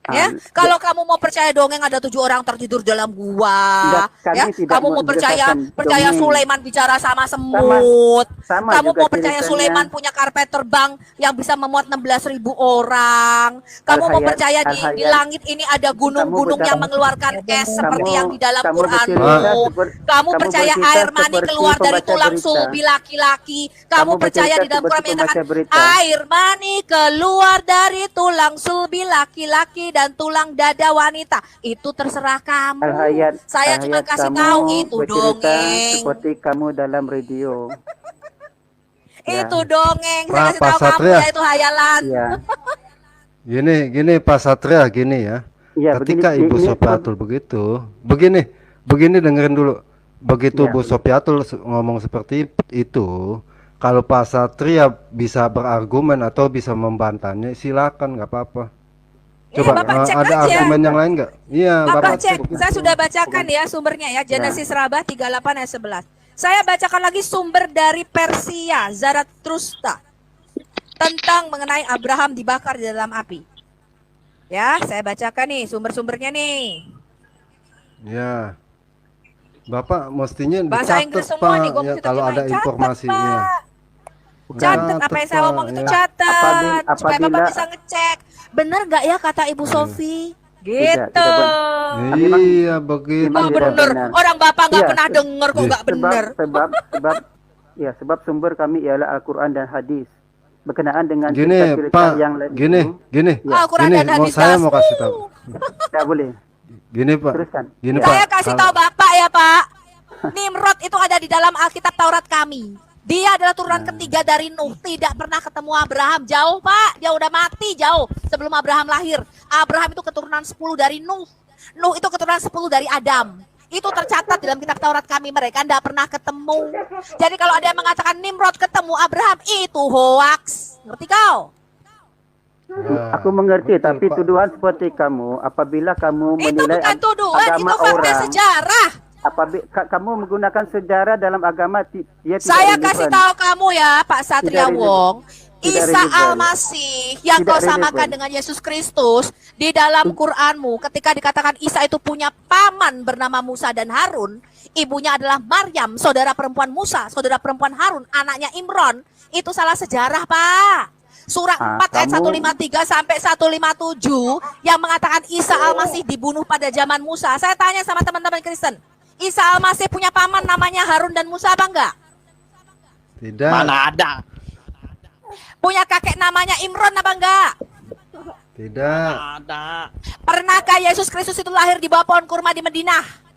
Ya, kalau kamu mau percaya dongeng ada 7 orang tertidur dalam gua, Enggak, kami ya, tidak kamu mau percaya berdasarkan dongeng. Sulaiman bicara sama semut, sama kamu juga mau percaya ceritanya. Sulaiman punya karpet terbang yang bisa memuat 16.000 orang, kamu mau Al-Hayat- percaya di Al-Hayat. langit ini ada gunung-gunung Kamu yang mengeluarkan es seperti yang di dalam kamu Quranmu, bercerita kamu percaya bercerita air mani seperti keluar dari pembaca tulang berita. sulbi laki-laki, kamu Kamu percaya bercerita di dalam Quran seperti menyatakan pembaca berita. air mani keluar dari tulang sulbi laki-laki dan tulang dada wanita. Itu terserah kamu. Al-Hayat, Saya cuma Al-Hayat, kasih kamu tahu itu bercerita dongeng. seperti kamu dalam radio. Ya. Itu dongeng. Saya Pak- kasih Pak tahu kamu Satria. ya itu hayalan. Ya. Gini Pak Satria gini ya. Ya, Ketika begini, Ibu ini- Sopiatul begitu, begini dengerin dulu. Begitu Ya. Bu Sopiatul ngomong seperti itu, kalau Pak Satria bisa berargumen atau bisa membantahnya, silakan nggak apa-apa. Coba Bapak cek ada aja. argumen yang lain nggak? Iya, Bapak cek, begitu. saya sudah bacakan ya sumbernya ya, Genesis Rabah 38 ayat 11. Saya bacakan lagi sumber dari Persia, Zarathustra, tentang mengenai Abraham dibakar di dalam api. Ya, saya bacakan nih sumber-sumbernya nih. Ya. Bapak mestinya Bahasa dicatat, Inggris semua nih, Pak, gue ya, mesti kalau ada terjemahin. Catat, informasinya. Pak. Catat apa yang saya Pak, ngomong itu ya. catat, supaya Apabila- Bapak bisa ngecek. Bener nggak ya kata Ibu Sofi? Tidak Gitu. Iya, begitu. Oh Memang Pak. tidak bener, benar. orang Bapak nggak Iya, pernah denger kok nggak bener. Sebab sumber kami ialah Al-Quran dan hadis. Berkenaan dengan Gini cerita-cerita Pak, yang lain gini, itu, gini, Al-Quran gini, dan hadis saya das. mau kasih tahu. tidak boleh. Gini Pak, Teruskan. gini Ya. Pak. Saya kasih tahu Bapak ya Pak. Nimrod itu ada di dalam Alkitab Taurat kami. Dia adalah turunan ketiga dari Nuh. Tidak pernah ketemu Abraham. Jauh Pak. Dia udah mati jauh sebelum Abraham lahir. Abraham itu keturunan 10 dari Nuh. Nuh itu keturunan 10 dari Adam. Itu tercatat dalam kitab Taurat kami. Mereka tidak pernah ketemu. Jadi kalau ada yang mengatakan Nimrod ketemu Abraham, itu hoax. Ngerti kau? Ya, Aku mengerti, betul, tapi Pak. tuduhan seperti kamu, apabila kamu Itu menilai bukan tuduhan, agama itu fakta orang, sejarah. kamu menggunakan sejarah dalam agama, dia tidak Saya relevan. kasih tahu kamu ya, Pak Satria Tidak Wong, Tidak Isa relevan. Al-Masih yang Tidak kau samakan relevan. dengan Yesus Kristus di dalam Quranmu, ketika dikatakan Isa itu punya paman bernama Musa dan Harun, ibunya adalah Maryam, saudara perempuan Musa, saudara perempuan Harun, anaknya Imron, itu salah sejarah, Pak. Surah 4 ayat kamu- 153 sampai 157 yang mengatakan Isa Al-Masih dibunuh pada zaman Musa. Saya tanya sama teman-teman Kristen, Isa Al-Masih punya paman namanya Harun dan Musa apa enggak? Tidak, Mana ada? Punya kakek namanya Imron apa enggak? Tidak. Ada. Pernahkah Yesus Kristus itu lahir di bawah pohon kurma di Madinah?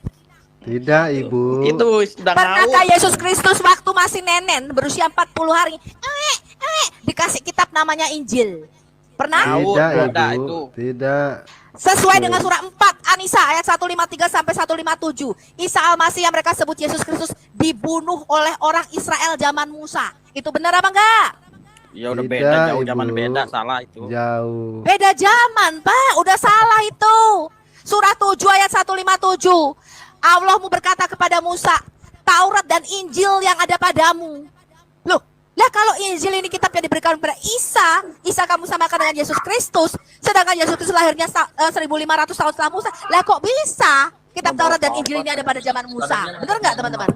Tidak, Ibu. Itu sudah Pernahkah ngawur. Yesus Kristus waktu masih nenen berusia 40 hari dikasih kitab namanya Injil? Pernah? Ngawur, Tidak, ada Ibu. itu. Tidak. Sesuai dengan surah 4 An-Nisa ayat 153 sampai 157. Isa Al-Masih yang mereka sebut Yesus Kristus dibunuh oleh orang Israel zaman Musa. Itu benar apa enggak? Ya udah Tidak, beda, jauh zaman Ibu. beda, salah itu. Jauh. Beda zaman, Pak. Udah salah itu. Surah 7 ayat 157. Allah mau berkata kepada Musa, Taurat dan Injil yang ada padamu. Loh, lah kalau Injil ini kitab yang diberikan kepada Isa kamu samakan dengan Yesus Kristus, sedangkan Yesus Kristus lahirnya 1500 tahun setelah Musa. Lah kok bisa kitab Taurat dan Injil ini ada pada zaman Musa? Benar nggak teman-teman?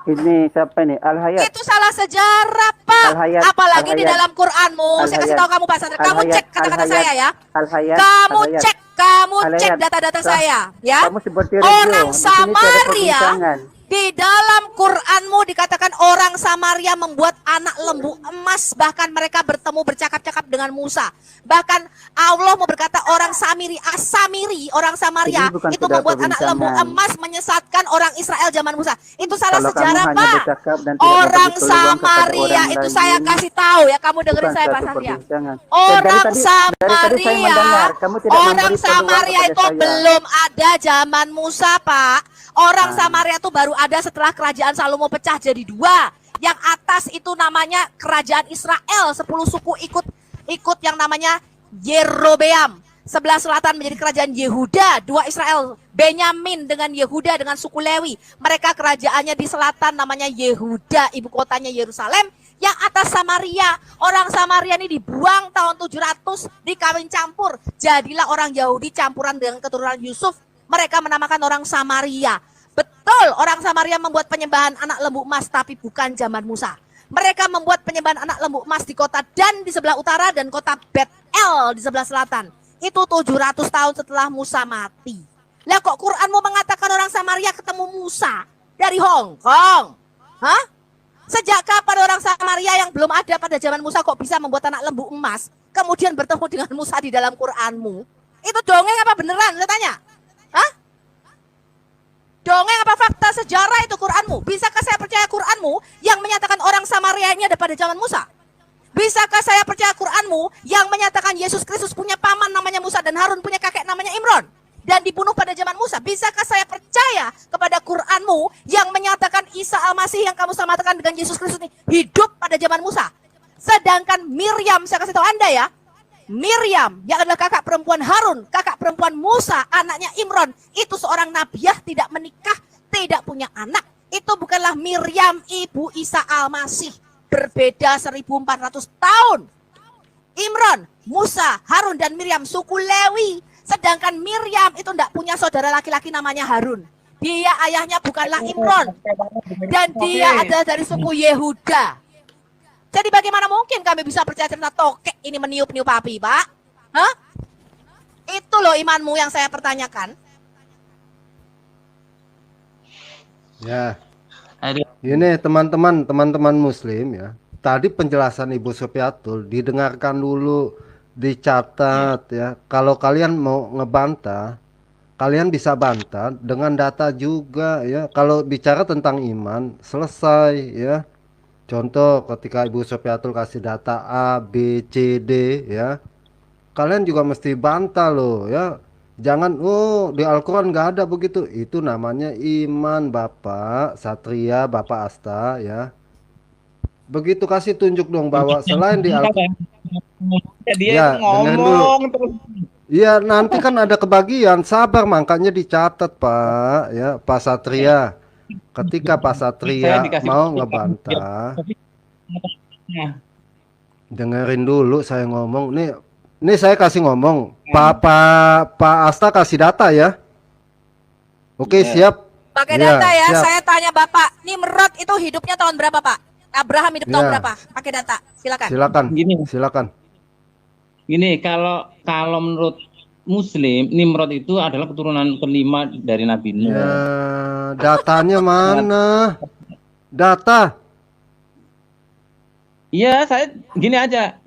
Ini siapa nih? Al-Hayat. Itu salah sejarah, Pak. Al-Hayat, Apalagi di Al-Hayat. dalam Quranmu. Saya kasih Al-Hayat. tahu kamu Pak Sandra. Kamu Al-Hayat, cek kata-kata Al-Hayat. saya ya. Al-Hayat. Kamu Al-Hayat. cek Al-Hayat. data-data saya ya. Kamu seperti radio. Orang Di sini tiada Samaria perbincangan. di dalam Quranmu dikatakan orang Samaria membuat anak lembu emas, bahkan mereka bertemu bercakap-cakap dengan Musa. Bahkan Allah mau berkata orang orang Samaria Ini bukan itu sudah membuat anak lembu perbincangan. emas menyesatkan orang Israel zaman Musa. Itu salah Kalau sejarah, kamu hanya Pak. bercakap dan tidak Orang memberi peluang kepada Samaria orang itu lain, saya kasih tahu ya, kamu dengerin bukan saya Pak suatu Sandria. perbincangan. Orang dari tadi saya Samaria, mendengar, kamu tidak orang memberi peluang Samaria kepada itu saya. belum ada zaman Musa, Pak. Orang Ah. Samaria itu baru ada setelah kerajaan Salomo pecah jadi dua. Yang atas itu namanya kerajaan Israel, 10 suku ikut yang namanya Yerobeam. Sebelah selatan menjadi kerajaan Yehuda, 2 Israel, Benyamin dengan Yehuda dengan suku Lewi. Mereka kerajaannya di selatan namanya Yehuda, ibu kotanya Yerusalem. Yang atas Samaria, orang Samaria ini dibuang tahun 700, dikawin campur. Jadilah orang Yahudi campuran dengan keturunan Yusuf. Mereka menamakan orang Samaria. Betul, orang Samaria membuat penyembahan anak lembu emas, tapi bukan zaman Musa. Mereka membuat penyembahan anak lembu emas di kota Dan di sebelah utara dan kota Bet-El di sebelah selatan. Itu 700 tahun setelah Musa mati. Lah kok Quranmu mengatakan orang Samaria ketemu Musa dari Hong Kong? Hah? Sejak kapan orang Samaria yang belum ada pada zaman Musa kok bisa membuat anak lembu emas, kemudian bertemu dengan Musa di dalam Quranmu? Itu dongeng apa beneran? Saya tanya. Hah? Dongeng apa fakta sejarah itu Quranmu? Bisakah saya percaya Quranmu yang menyatakan orang Samaria ini ada pada zaman Musa? Bisakah saya percaya Quranmu yang menyatakan Yesus Kristus punya paman namanya Musa dan Harun punya kakek namanya Imron dan dibunuh pada zaman Musa? Bisakah saya percaya kepada Quranmu yang menyatakan Isa Al-Masih yang kamu samakan dengan Yesus Kristus ini hidup pada zaman Musa? Sedangkan Miriam, saya kasih tahu Anda ya, Miriam yang adalah kakak perempuan Harun, kakak perempuan Musa, anaknya Imron, itu seorang nabiah tidak menikah, tidak punya anak. Itu bukanlah Miriam ibu Isa Al-Masih. Berbeda 1400 tahun. Imron, Musa, Harun dan Miriam suku Lewi. Sedangkan Miriam itu tidak punya saudara laki-laki namanya Harun. Dia ayahnya bukanlah Imron. Dan dia adalah dari suku Yehuda. Jadi bagaimana mungkin kami bisa percaya cerita tokek ini meniup-niup api, Pak? Hah? Itu loh imanmu yang saya pertanyakan. Ya. Aduh. Ini teman-teman Muslim ya. Tadi penjelasan Ibu Sofiatul didengarkan dulu, dicatat ya. Kalau kalian mau ngebantah, kalian bisa bantah dengan data juga ya. Kalau bicara tentang iman, selesai ya. Contoh ketika Ibu Sofiatul kasih data A, B, C, D ya. Kalian juga mesti bantah loh ya. Jangan, oh di Al-Quran nggak ada begitu. Itu namanya iman Bapak Satria, Bapak Asta ya. Begitu kasih tunjuk dong bahwa selain di Al-Quran. Dia Ya, dengerin dulu. ngomong terus. Iya nanti kan ada kebagian, sabar makanya dicatat Pak ya, Pak Satria. Ketika Pak Satria Saya dikasih mau tahu. ngebantah, Nah, dengerin dulu saya ngomong. Nih saya kasih ngomong. Pak Asta kasih data ya. Oke, siap. Pakai Iya, data ya. siap. Saya tanya Bapak, Nimrod itu hidupnya tahun berapa, Pak? Abraham hidup tahun Iya. berapa? Pakai data. Silakan. Silakan. Gini. Silakan. Gini, kalau menurut Muslim, Nimrod itu adalah keturunan kelima dari Nabi Nuh. Ya, datanya mana? Data. Iya, saya gini aja,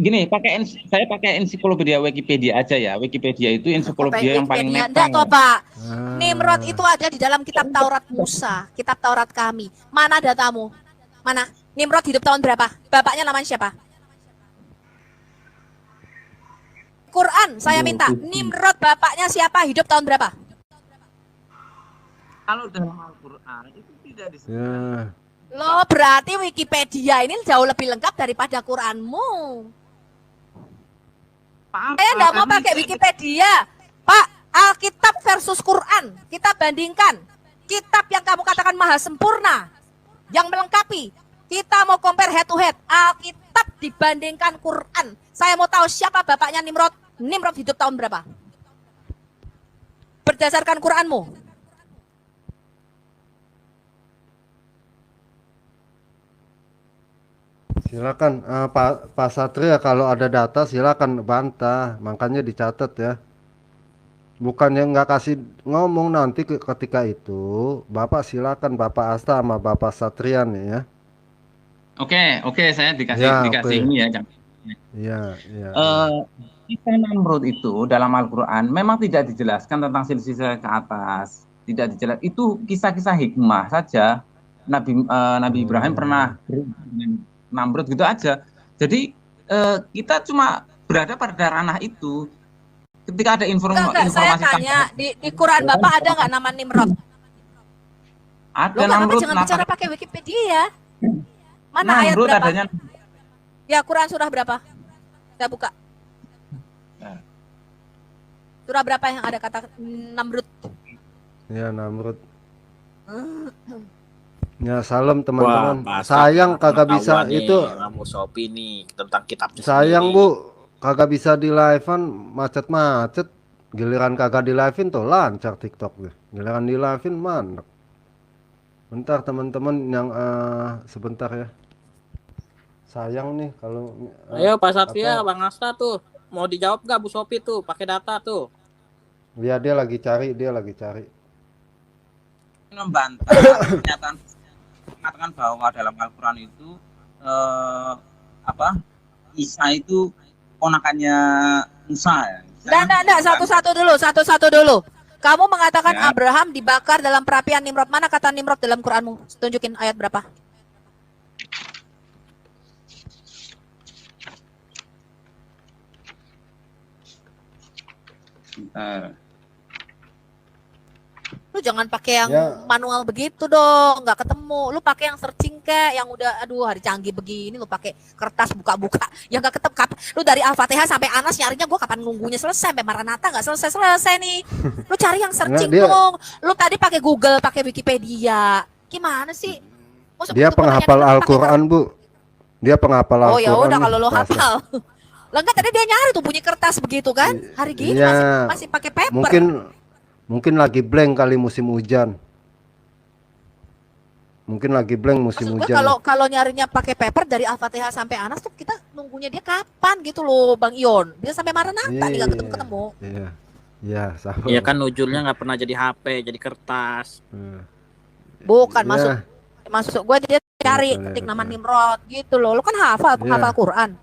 saya pakai ensiklopedia Wikipedia aja ya. Wikipedia itu ensiklopedia yang paling Wikipedia. Enggak netral. toh, Pak. Ah. Nimrod itu ada di dalam kitab Taurat Musa, kitab Taurat kami. Mana datamu? Mana? Nimrod hidup tahun berapa? Bapaknya namanya siapa? Quran, saya minta. Nimrod bapaknya siapa? Hidup tahun berapa? Kalau dalam Al-Qur'an itu tidak disebut. Ya. Loh, berarti Wikipedia ini jauh lebih lengkap daripada Quranmu. Saya nggak mau pakai Wikipedia. Pak, Alkitab versus Quran. Kita bandingkan. Kitab yang kamu katakan maha sempurna. Yang melengkapi. Kita mau compare head to head. Alkitab dibandingkan Quran. Saya mau tahu siapa bapaknya Nimrod. Nimrod hidup tahun berapa? Berdasarkan Quranmu. Silakan Pak Satria, kalau ada data silakan bantah, makanya dicatat ya. Bukannya nggak kasih ngomong nanti ketika itu, Bapak silakan Bapak Asta sama Bapak Satria nih ya. Oke, saya dikasih Ya, dikasih oke. ini ya. Iya, iya. Kisah Namrud itu dalam Al-Qur'an memang tidak dijelaskan tentang silsilah ke atas, tidak dijelaskan. Itu kisah-kisah hikmah saja. Nabi Ibrahim pernah dengan Namrud gitu aja. Jadi kita cuma berada pada ranah itu. Ketika ada Enggak, saya informasi tanya, di Quran Bapak ada nggak nama Nimrod? ada Loh, nggak apa-apa, Namrud, jangan kenapa? bicara pakai Wikipedia. Mana ayat Namrud berapa? adanya Ya, Quran surah berapa? Saya buka. Nah. Surah berapa yang ada kata Namrud? Ya, Namrud. Ya, salam teman-teman. Sayang kagak bisa itu. Kamu Sopi nih tentang kitabnya Sayang sendiri. Bu, kagak bisa di live-an, macet-macet. Giliran kagak di live-in tuh lancar TikTok gue. Giliran di live-in mandek. Bentar teman-teman yang sebentar ya. Sayang nih kalau Ayo Pak Satria, apa? Bang Asta tuh. Mau dijawab gak Bu Sopi tuh? Pakai data tuh. Ya dia lagi cari. membantah pernyataan mengatakan bahwa dalam Al-Qur'an itu Isa itu ponakannya Musa ya. Nggak, satu-satu dulu. Kamu mengatakan Ya. Abraham dibakar dalam perapian Nimrod. Mana kata Nimrod dalam Quranmu? Tunjukin ayat berapa? Bentar. Lu jangan pakai yang Ya. manual begitu dong, nggak ketemu. Lu pakai yang searching yang udah aduh hari canggih begini, lu pakai kertas buka-buka yang nggak ketemu. Lu dari Al-Fatihah sampai Anas nyarinya gua kapan nunggunya selesai, sampai Maranatha nggak selesai nih. Lu cari yang searching Nggak, dia- dong. Lu tadi pakai Google, pakai Wikipedia. Gimana sih? Masa Dia begitu penghafal pertanyaan pakai Al-Qur'an, Bu. Dia penghafal Oh Al-Qur'an. ya udah nih, kalau lo Pak Asta. hafal. Lah enggak tadi dia nyari tuh bunyi kertas begitu kan? Hari gini Iya. masih pakai paper. Mungkin lagi blank kali musim hujan. Mungkin lagi blank musim Maksud gue hujan. kalau nyarinya pakai paper dari Al-Fatihah sampai Anas tuh kita nunggunya dia kapan gitu loh Bang Ion. Bisa sampai Maranatha nih nggak ketemu-ketemu. Iya. Iya, sama. Iya kan ujulnya nggak pernah jadi HP, jadi kertas. Bukan Iya. masuk gue dia cari Betul, ketik betul. nama Nimrod gitu loh. Lu kan hafal Quran.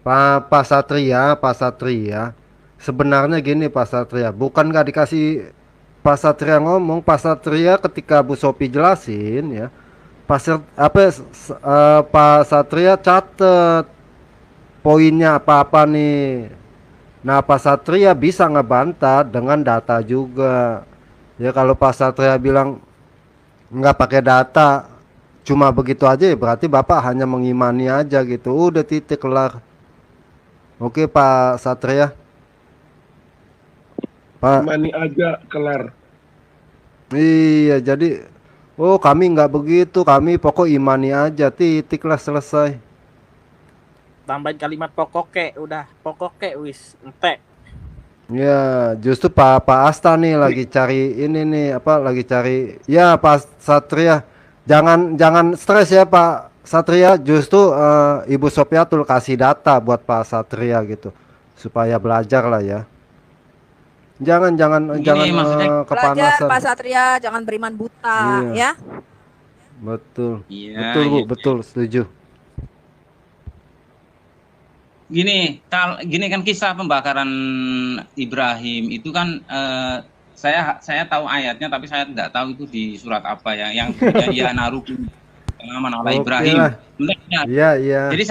Pak Satria. Sebenarnya gini Pak Satria, bukan nggak dikasih Pak Satria ngomong, Pak Satria ketika Bu Sopi jelasin ya, Pak Satria catet poinnya apa-apa nih. Nah Pak Satria bisa ngebantah dengan data juga. Ya kalau Pak Satria bilang nggak pakai data, cuma begitu aja ya berarti Bapak hanya mengimani aja gitu. Udah titik kelar. Oke Pak Satria. Pak. Imani aja kelar. Iya jadi kami nggak begitu, kami pokok imani aja, titik lah selesai. Tambahin kalimat pokoknya, udah pokoknya wis ente. Ya justru Pak Asta nih lagi cari ini nih lagi cari ya Pak Satria, jangan stres ya Pak Satria, justru Ibu Sopiatul kasih data buat Pak Satria gitu supaya belajar lah ya. Jangan maksudnya Belajar kepanasan. Pak Satria, jangan beriman buta Iya. ya. Betul. Iya, Betul Bu, iya. betul, setuju. Gini kan kisah pembakaran Ibrahim itu kan saya tahu ayatnya tapi saya tidak tahu itu di surat apa ya yang bunyinya ya narukum aman ala Oke Ibrahim. lah. Benar, benar. Iya, iya. Jadi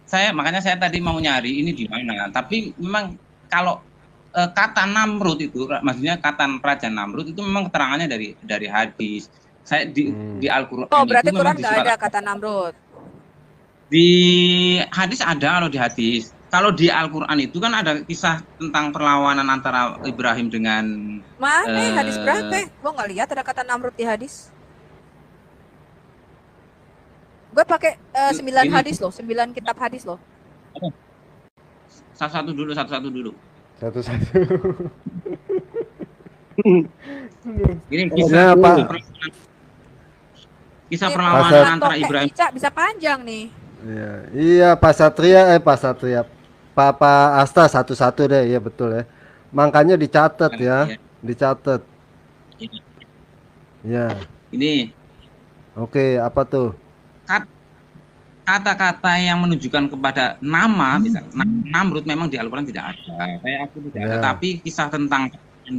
saya makanya saya tadi mau nyari ini di mana. Tapi memang kalau kata Namrud itu maksudnya kata Raja Namrud itu memang keterangannya dari hadis. Saya di Al-Qur'an Oh, berarti itu memang Quran di nggak surat ada kata Namrud. di hadis ada kalau di hadis. Kalau di Al-Qur'an itu kan ada kisah tentang perlawanan antara Ibrahim dengan Mana hadis berapa? Gue nggak lihat ada kata Namrud di hadis. Gue pakai 9 Gini. hadis loh, 9 kitab hadis loh. satu-satu dulu. Satu-satu. Ini Ya, Pak. kisah Ini perlawanan Pasal- antara tokek Ibrahim. cicak bisa panjang nih. Iya, Pak Satria. Pak Asta satu-satu deh, ya betul ya. Makanya dicatat ya, Iya. dicatat. Ya, Ini oke, apa tuh? kata-kata yang menunjukkan kepada nama, misalnya Namrud memang di Al-Quran tidak ada. Saya aku tidak ada. Ya. Tapi kisah tentang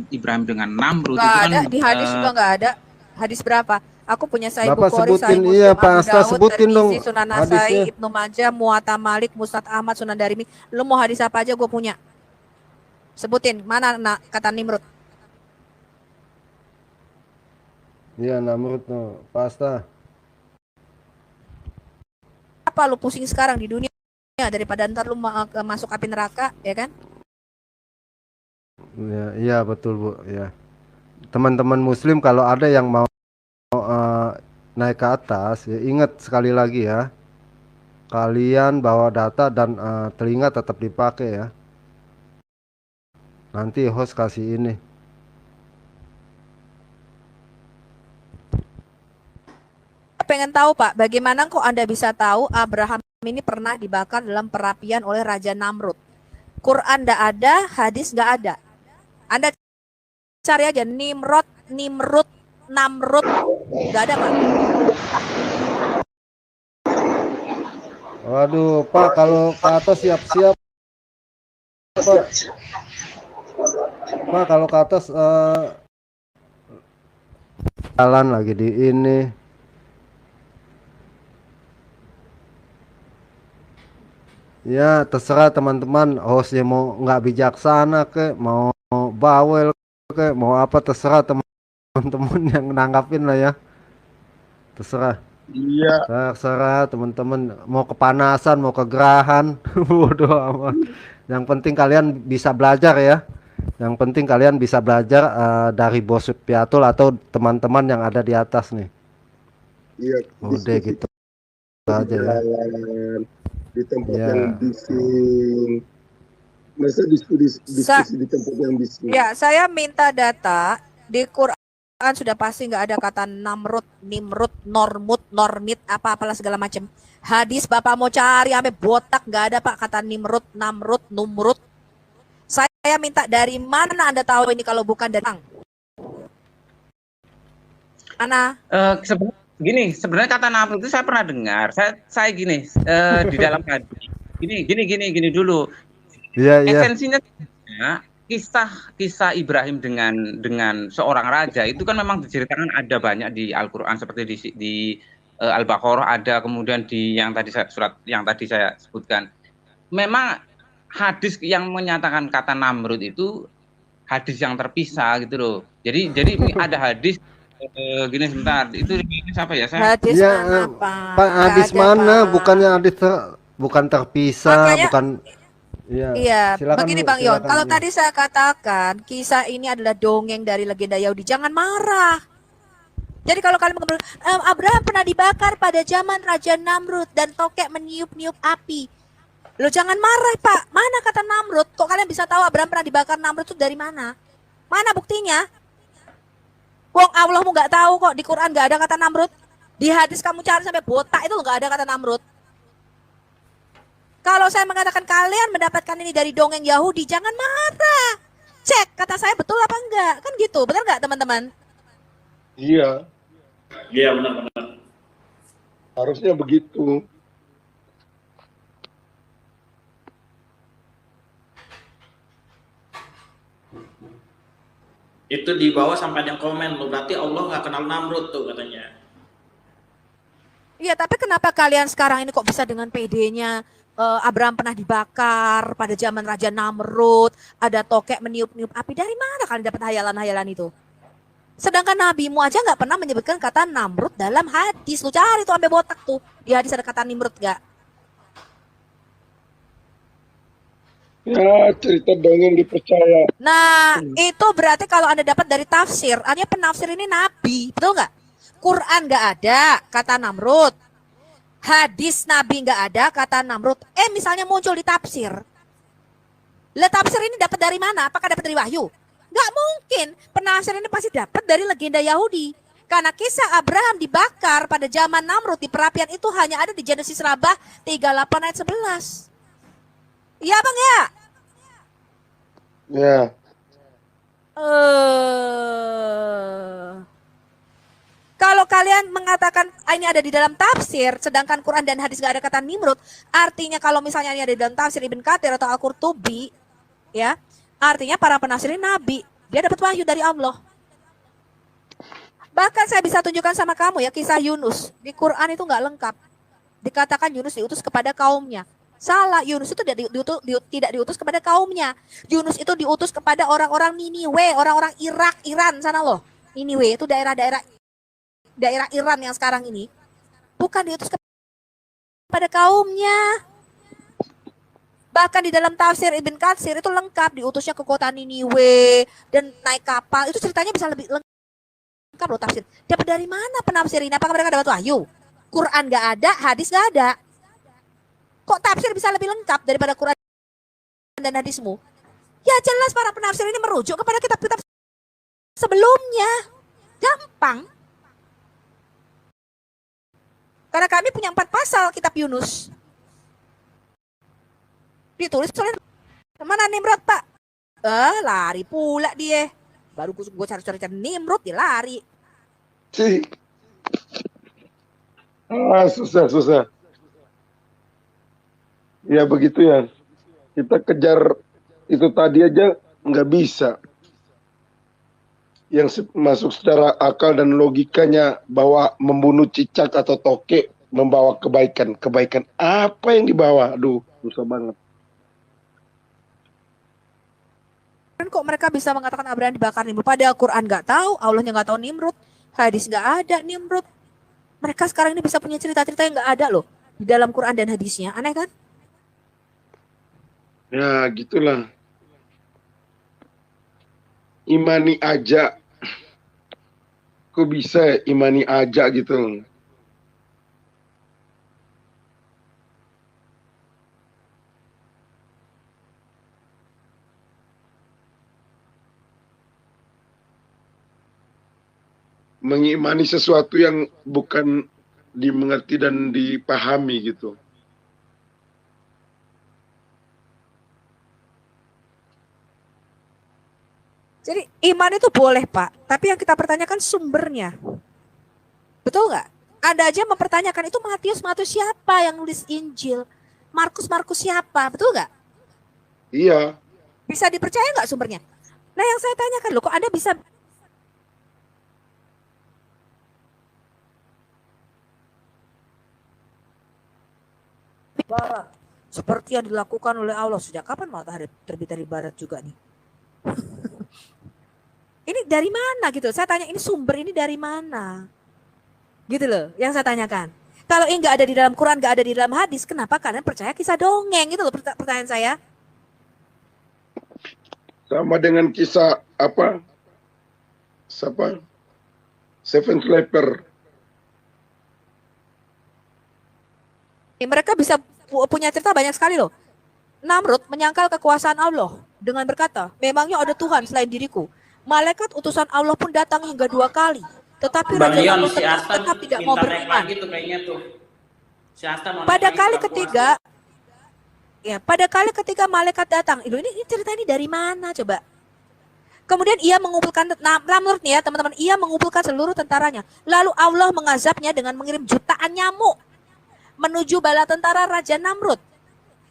Ibrahim dengan Namrud Nggak itu kan ada di hadis juga nggak ada. Hadis berapa? Aku punya Sahih Bapak Bukhari, Sahih sebutin, Muslim, iya, Pak Abu Asta, Dawud, sebutin dong Tirmizi, Sunan Nasai, hadisnya. Ibnu Majah, Muwatta Malik, Musnad Ahmad, Sunan Darimi. Lu mau hadis apa aja gue punya. Sebutin mana kata Nimrud. Iya, Namrud no, Pak Asta. Apa lu pusing sekarang di dunia daripada ntar lu masuk api neraka, ya kan? Ya, iya betul Bu, ya. Teman-teman Muslim kalau ada yang mau naik ke atas, ya ingat sekali lagi ya, kalian bawa data dan telinga tetap dipakai ya. Nanti host kasih ini. Pengen tahu Pak, bagaimana kok Anda bisa tahu Abraham ini pernah dibakar dalam perapian oleh Raja Namrud? Quran nggak ada, hadis nggak ada. Anda cari aja Nimrod, Namrud, nggak ada Pak. Waduh, Pak, kalau ke atas siap-siap. Pak, kalau ke atas jalan lagi di ini. Ya, terserah teman-teman, hostnya mau nggak bijaksana ke, mau bawel ke, mau apa terserah teman-teman yang nanggapin lah ya. Terserah. Iya. Terserah teman-teman mau kepanasan, mau kegerahan, bodoh amat. Yang penting kalian bisa belajar ya. Yang penting kalian bisa belajar dari Bos Piatul atau teman-teman yang ada di atas nih. Iya. Udah gitu aja ya. Jalan, di tempat Ya. yang bising. Masa diskusi di tempat yang bising. Ya, saya minta data di Quran sudah pasti nggak ada kata Namrud, Nimrud, Normit, apa-apalah segala macam. Hadis Bapak mau cari sampai botak nggak ada Pak kata Nimrud, Namrud, Numrud. Saya minta dari mana Anda tahu ini kalau bukan dari mana? Sebenarnya kata Namrud itu saya pernah dengar. Saya gini di dalam hadis. Gini dulu. Iya, iya. Esensinya kisah Ibrahim dengan seorang raja itu kan memang diceritakan ada banyak di Al-Qur'an seperti di Al-Baqarah ada, kemudian di surat yang tadi saya sebutkan. Memang hadis yang menyatakan kata Namrud itu hadis yang terpisah gitu loh. Jadi ada hadis gini sebentar. Itu siapa ya? Hadis Ya, mana Pak? Pak, Nggak hadis ada, mana? Pak. Bukannya hadis bukan terpisah, Makanya- bukan. Ya. Iya, Silakan, begini Bu, Bang Yon, silakan, kalau ya. tadi saya katakan kisah ini adalah dongeng dari legenda Yahudi, jangan marah. Jadi kalau kalian mengobrol, Abraham pernah dibakar pada zaman Raja Namrud dan tokek meniup-niup api. Lo jangan marah Pak, mana kata Namrud? Kok kalian bisa tahu Abraham pernah dibakar Namrud itu dari mana? Mana buktinya? Wong Allahmu nggak tahu kok, di Quran nggak ada kata Namrud. Di hadis kamu cari sampai botak itu nggak ada kata Namrud. Kalau saya mengatakan kalian mendapatkan ini dari dongeng Yahudi, jangan marah. Cek kata saya betul apa enggak. Kan gitu, benar nggak teman-teman? Iya. Iya, benar-benar. Harusnya begitu. Itu di bawah sampai ada yang komen loh, berarti Allah nggak kenal Namrud tuh katanya. Iya, tapi kenapa kalian sekarang ini kok bisa dengan PD-nya Abraham pernah dibakar pada zaman Raja Namrud, ada tokek meniup-niup api. Dari mana kalian dapat hayalan-hayalan itu? Sedangkan nabimu aja nggak pernah menyebutkan kata Namrud dalam hadis. Lu cari tuh sampai botak tuh. Di hadis ada kata Nimrud nggak? Ya, cerita dongeng dipercaya. Nah, itu berarti kalau Anda dapat dari tafsir, artinya penafsir ini nabi, betul nggak? Quran nggak ada kata Namrud. Hadis Nabi nggak ada kata Namrud. Misalnya muncul di tafsir. Lah tafsir ini dapat dari mana? Apakah dapat dari wahyu? Nggak mungkin. Penafsir ini pasti dapat dari legenda Yahudi. Karena kisah Abraham dibakar pada zaman Namrud di perapian itu hanya ada di Genesis Rabah 38 ayat 11. Iya bang ya? Ya. Kalau kalian mengatakan ini ada di dalam tafsir, sedangkan Quran dan hadis gak ada kata Nimrud, artinya kalau misalnya ini ada di dalam tafsir Ibn Katsir atau Al-Qurtubi, ya, artinya para penafsir ini nabi, dia dapat wahyu dari Allah. Bahkan saya bisa tunjukkan sama kamu ya kisah Yunus di Quran itu nggak lengkap. Dikatakan Yunus diutus kepada kaumnya. Salah, Yunus itu tidak diutus kepada kaumnya. Yunus itu diutus kepada orang-orang Niniwe, orang-orang Irak, Iran sana loh. Niniwe itu daerah Iran yang sekarang ini. Bukan diutus kepada kaumnya. Bahkan di dalam tafsir Ibn Katsir itu lengkap, diutusnya ke kota Niniwe dan naik kapal. Itu ceritanya bisa lebih lengkap loh tafsir. Dapat dari mana penafsir ini? Apakah mereka dapat wahyu? Quran gak ada, hadis gak ada. Kok tafsir bisa lebih lengkap daripada Quran dan hadismu? Ya jelas para penafsir ini merujuk kepada kitab-kitab sebelumnya. Gampang. Karena kami punya 4 pasal kitab Yunus. Ditulis oleh mana Nimrod pak? Lari pula dia. Baru gue cari-cari Nimrod dia lari. Sih. Susah. Ya begitu ya. Kita kejar itu tadi aja nggak bisa. Yang masuk secara akal dan logikanya bahwa membunuh cicak atau tokek membawa kebaikan. Kebaikan apa yang dibawa? Aduh, susah banget. Kan kok mereka bisa mengatakan Abraham dibakar Nimrud? Padahal Quran nggak tahu, Allahnya nggak tahu Nimrud, hadis nggak ada Nimrud. Mereka sekarang ini bisa punya cerita-cerita yang nggak ada loh di dalam Quran dan hadisnya. Aneh kan? Ya gitulah. Imani aja. Kok bisa imani aja gitu. Mengimani sesuatu yang bukan dimengerti dan dipahami gitu. Jadi iman itu boleh Pak, tapi yang kita pertanyakan sumbernya. Betul nggak? Anda aja mempertanyakan itu Matius siapa yang nulis Injil? Markus siapa? Betul nggak? Iya. Bisa dipercaya nggak sumbernya? Nah yang saya tanyakan loh, kok Anda bisa barat seperti yang dilakukan oleh Allah? Sejak kapan matahari terbit dari barat juga nih? Ini dari mana gitu? Saya tanya ini sumber ini dari mana? Gitu loh yang saya tanyakan. Kalau ini nggak ada di dalam Quran, nggak ada di dalam hadis, kenapa kalian percaya kisah dongeng? Gitu loh pertanyaan saya. Sama dengan kisah apa? Seven Sleeper. Mereka bisa punya cerita banyak sekali loh. Namrud menyangkal kekuasaan Allah dengan berkata, memangnya ada Tuhan selain diriku? Malaikat utusan Allah pun datang hingga 2 kali. Tetapi Bang Raja Leon, Namrud si Asta tetap tidak mau minta naik beriman. lagi tuh kayaknya tuh. Si Asta mau Pada naik kali lagi ketiga, pada kali ketiga malaikat datang. Ini cerita ini dari mana coba? Kemudian ia mengumpulkan Namrud nih ya teman-teman, ia mengumpulkan seluruh tentaranya. Lalu Allah mengazabnya dengan mengirim jutaan nyamuk menuju bala tentara Raja Namrud.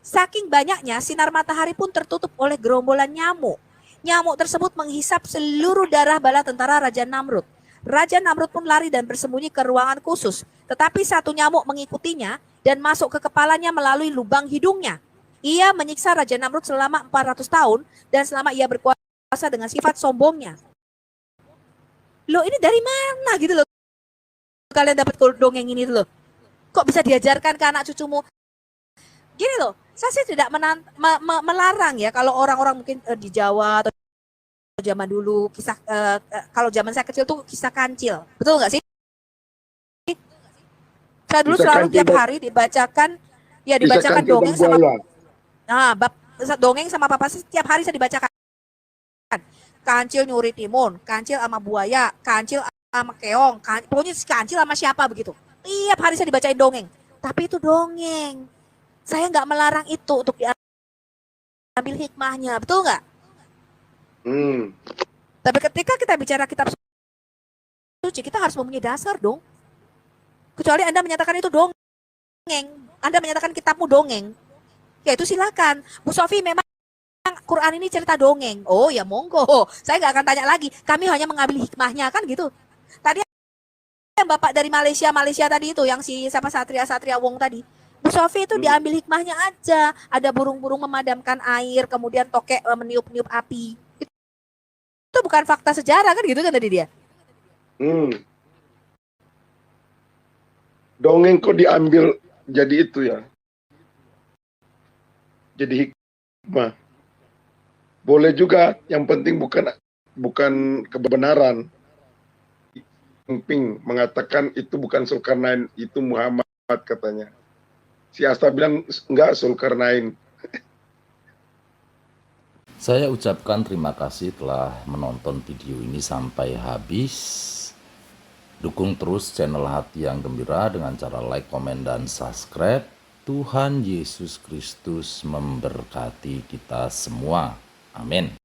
Saking banyaknya sinar matahari pun tertutup oleh gerombolan nyamuk. Nyamuk tersebut menghisap seluruh darah bala tentara Raja Namrud. Raja Namrud pun lari dan bersembunyi ke ruangan khusus. Tetapi satu nyamuk mengikutinya dan masuk ke kepalanya melalui lubang hidungnya. Ia menyiksa Raja Namrud selama 400 tahun dan selama ia berkuasa dengan sifat sombongnya. Loh, ini dari mana gitu loh? Kalian dapat dongeng ini loh. Kok bisa diajarkan ke anak cucumu? Gini loh, saya sih tidak melarang ya kalau orang-orang mungkin di Jawa atau zaman dulu kisah kalau zaman saya kecil tuh kisah kancil, betul nggak sih? Saya dulu Kisah selalu kancil tiap dan- hari dibacakan Kisah kancil dongeng dan sama buaya. dongeng sama papa setiap hari saya dibacakan. Kancil nyuri timun, kancil sama buaya, kancil sama keong, pokoknya si kancil sama siapa begitu. Tiap hari saya dibacain dongeng. Tapi itu dongeng. Saya nggak melarang itu untuk diambil hikmahnya, betul nggak? Tapi ketika kita bicara kitab suci, kita harus mempunyai dasar dong. Kecuali Anda menyatakan itu dongeng, Anda menyatakan kitabmu dongeng, ya itu silakan. Bu Sofi, memang Quran ini cerita dongeng. Oh ya monggo, saya nggak akan tanya lagi. Kami hanya mengambil hikmahnya kan gitu. Tadi yang Bapak dari Malaysia tadi itu, yang si siapa Satria Wong tadi. Bu Sofi itu diambil hikmahnya aja. Ada burung-burung memadamkan air, kemudian tokek meniup-niup api. Itu bukan fakta sejarah kan gitu kan tadi dia. Dongeng kok diambil jadi itu ya. Jadi hikmah. Boleh juga, yang penting bukan kebenaran. Ping mengatakan itu bukan Zulkarnain, itu Muhammad katanya. Si Asta bilang enggak, Zulkarnain. Saya ucapkan terima kasih telah menonton video ini sampai habis. Dukung terus channel Hati yang Gembira dengan cara like, komen, dan subscribe. Tuhan Yesus Kristus memberkati kita semua. Amin.